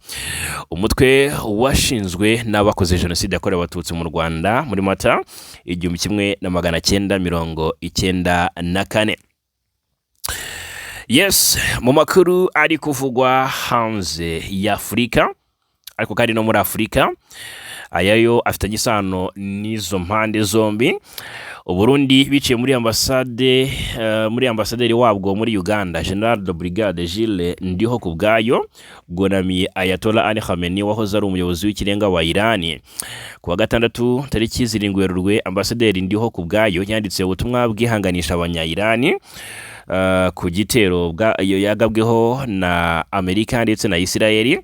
S1: umutwe washinzwe n'abakoze jenoside yakorewe abatutsi mu Rwanda muri Mata 1994. Yes, mu makuru ari kuvugwa hanze ya Afurika, ariko kandi no muri Afurika, ayayo afitanye isano n'izo mpande zombi. Uburundi biciye muri ambasaderi wabwo muri Uganda, General de Brigade Gilles Ndihokubwayo, bwonamiye Ayatollah Ali Khamenei wahoze ari umuyobozi w'ikirenga wa Irani. Kuwa gatandatu tariki 7 Werurwe, ambasaderi Ndihokubwayo yanditse ubutumwa bwihanganisha abanya-Irani ku gitero yagabweho na Amerika ndetse na Isirayeli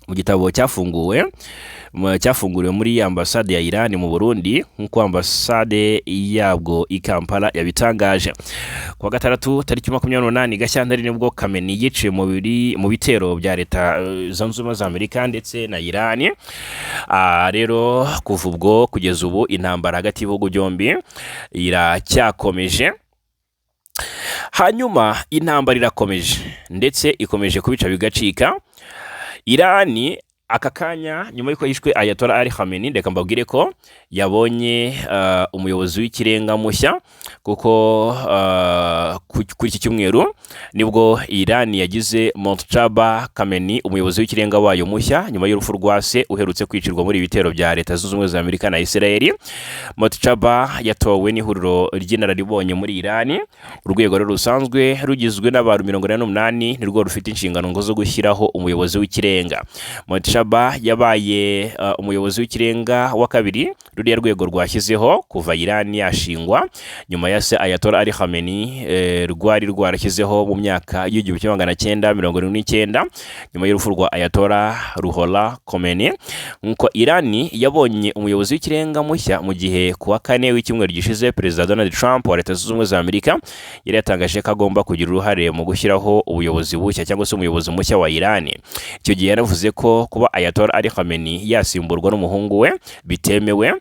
S1: mu gitabo cyafunguriwe muri ambasade ya Iran mu Burundi nk'uko ambasade yabwo i Kampala yabitangaje. Kuwa gatandatu tariki 28 Gashyantare nibwo Khamenei yiciwe mu bitero bya leta zunze ubumwe za Amerika ndetse na Iran. Rero kuva ubwo kugeza ubu intambara hagati y'ibihugu byombi iracyakomeje. Hanyuma intambara irakomeje ndetse ikomeje kubica bigacika. Irani aka kanya nyuma y'uko yishwe Ayatollah Ali Khamenei, reka mbabwire ko yabonye umuyobozi w'ikirenga mushya, kuko kuri iki cyumweru nibwo Irani yagize Mojtaba Khamenei umuyobozi w'ikirenga wayo mushya nyuma y'urupfu rwa se uherutse kwicirwa muri ibitero bya leta zunze ubumwe za Amerika na Israel. Mojtaba yatowe n'ihuriro ry'inararibonye muri Irani. Urwego rusanzwe rugizwe n'abantu 48 nirwo rufite inshingano ngo zo gushyiraho umuyobozi w'ikirenga. Mojtaba yabaye umuyobozi w'ikirenga wa kabiri ruriya rwego rwashyizeho kuva Irani yashingwa nyuma ya se Ayatollah Ali Khamenei rwari rwarashyizeho mu myaka y'1979 nyuma y'urupfu rwa Ayatollah Ruhollah Khomeini. Nkuko Irani yabonye umuyobozi w'ikirenga mushya mu gihe kuwa kane w'icyumweru gishize Perezida Donald Trump wa Leta Zunze Ubumwe za Amerika yari yatangaje ko agomba kugira uruhare mu gushyiraho ubuyobozi bushya cyangwa se umuyobozi mushya wa Irani. Icyo gihe yaravuze ko kuba Ayatollah Ali Khamenei yasimburwa n'umuhungu we bitemewe.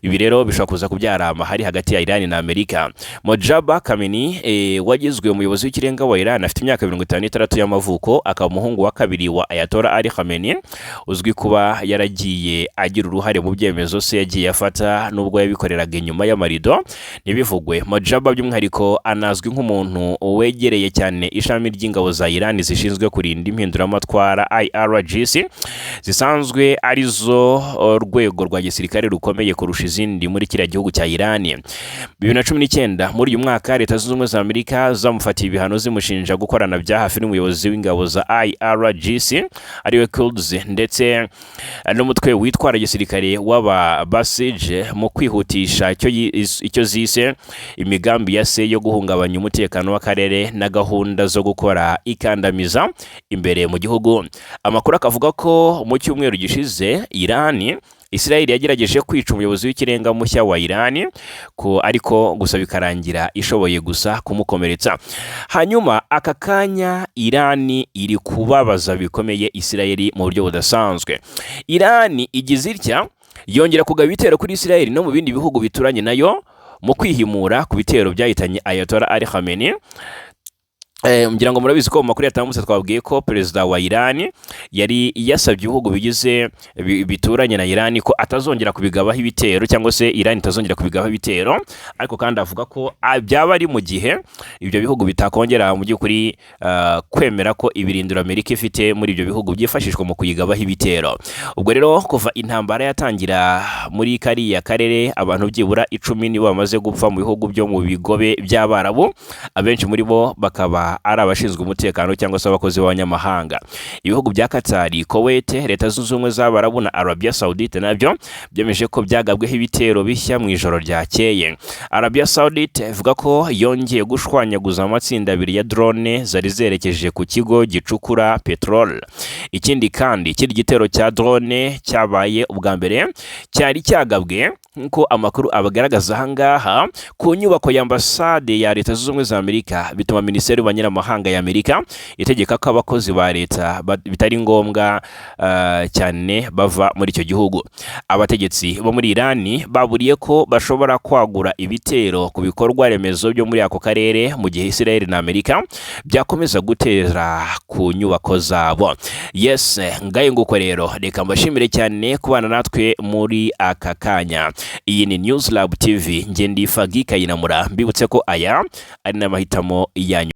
S1: Ibi rero bishobora kuza kubyara amahari hagati ya Irani na Amerika. Mojtaba Khamenei wagizwe umuyobozi w'ikirenga wa Irani afite imyaka 56 y'amavuko, akaba umuhungu wa kabiri wa Ayatollah Ali Khamenei, uzwi kuba yaragiye agira uruhare mu byemezo se yagiye afata nubwo yabikoreraga inyuma y'amarido ntibivugwe. Mojtaba by'umwihariko anazwi nk'umuntu wegereye cyane ishami ry'ingabo za Irani zishinzwe kurinda impinduramatwara IRGC, zisanzwe arizo rwego rwa gisirikare rukomeye kurusha izindi muri kiriya gihugu cya Irani. 2019 muri uyu mwaka Leta Zunze Ubumwe za Amerika zamufatiye ibihano zimushinja gukorana bya hafi n'umuyobozi w'ingabo za IRGC ariwe Quds ndetse n'umutwe witwara gisirikare w'aba Basij mu kwihutisha icyo zise imigambi ya se yo guhungabanya umutekano w'akarere na gahunda zo gukora ikandamiza imbere mu gihugu. Amakuru akavuga ko mu cyumweru gishize Israel yagerageje kwica umuyobozi w'ikirenga mushya wa Irani ariko gusa bikarangira ishoboye gusa kumukomeretsa. Hanyuma aka kanya Irani iri kubabaza bikomeye Israel mu buryo budasanzwe. Irani igize itya yongera kugaba ibitero kuri Israel no mu bindi bihugu bituranye nayo mu kwihimura ku bitero byahitanye Ayatollah Ali Khamenei. Ngira ngo murabizi ko mu makuru yatambutse twabwiye ko Perezida wa Irani yari yasabye ibihugu bigize bituranye na Irani ko atazongera kubigabaho ibitero cyangwa se Irani itazongera kubigabaho ibitero, ariko kandi avuga ko byaba ari mu gihe ibyo bihugu bitakongera mu by'ukuri kwemera ko ibirindiro Amerika ifite muri ibyo bihugu byifashishwa mu kuyigabaho ibitero. Ubwo rero kuva intambara yatangira muri kariya karere abantu byibura 10 nibo bamaze gupfa mu bihugu byo mu bigobe by'Abarabu, abenshi muri bo bakaba ari abashinzwe umutekano cyangwa se abakozi b'abanyamahanga. Ibihugu bya Qatar, Kuwait, Leta Zunze Ubumwe z'Abarabu na Arabia Saudite nabyo byemeje ko byagabweho ibitero bishya mu ijoro ryakeye. Arabia Saudite ivuga ko yongeye gushwanyaguza amatsinda abiri ya drone zari zerekeje ku kigo gicukura petrol. Ikindi kandi gitero cya drone cyabaye ubwa mbere cyari cyagabwe nko amakuru abagaragaza ahangaha ku nyubako ya ambasade ya Leta Zunze Ubumwe za Amerika, bituma Minisiteri y'Abanyamahanga ya Amerika itegeka ko abakozi ba leta bitari ngombwa cyane bava muri icyo gihugu. Abategetsi bo muri Irani baburiye ko bashobora kwagura ibitero ku bikorwa remezo byo muri ako karere mu gihe Israel na Amerika byakomeza gutera ku nyubako zabo. Yes, ngaye nguko rero reka mbashimire cyane kubana natwe muri aka kanya. Iyi ni News Lab TV, nge ndi Fagi Kayinamura, mbibutse ko aya ari n'amahitamo yanyu.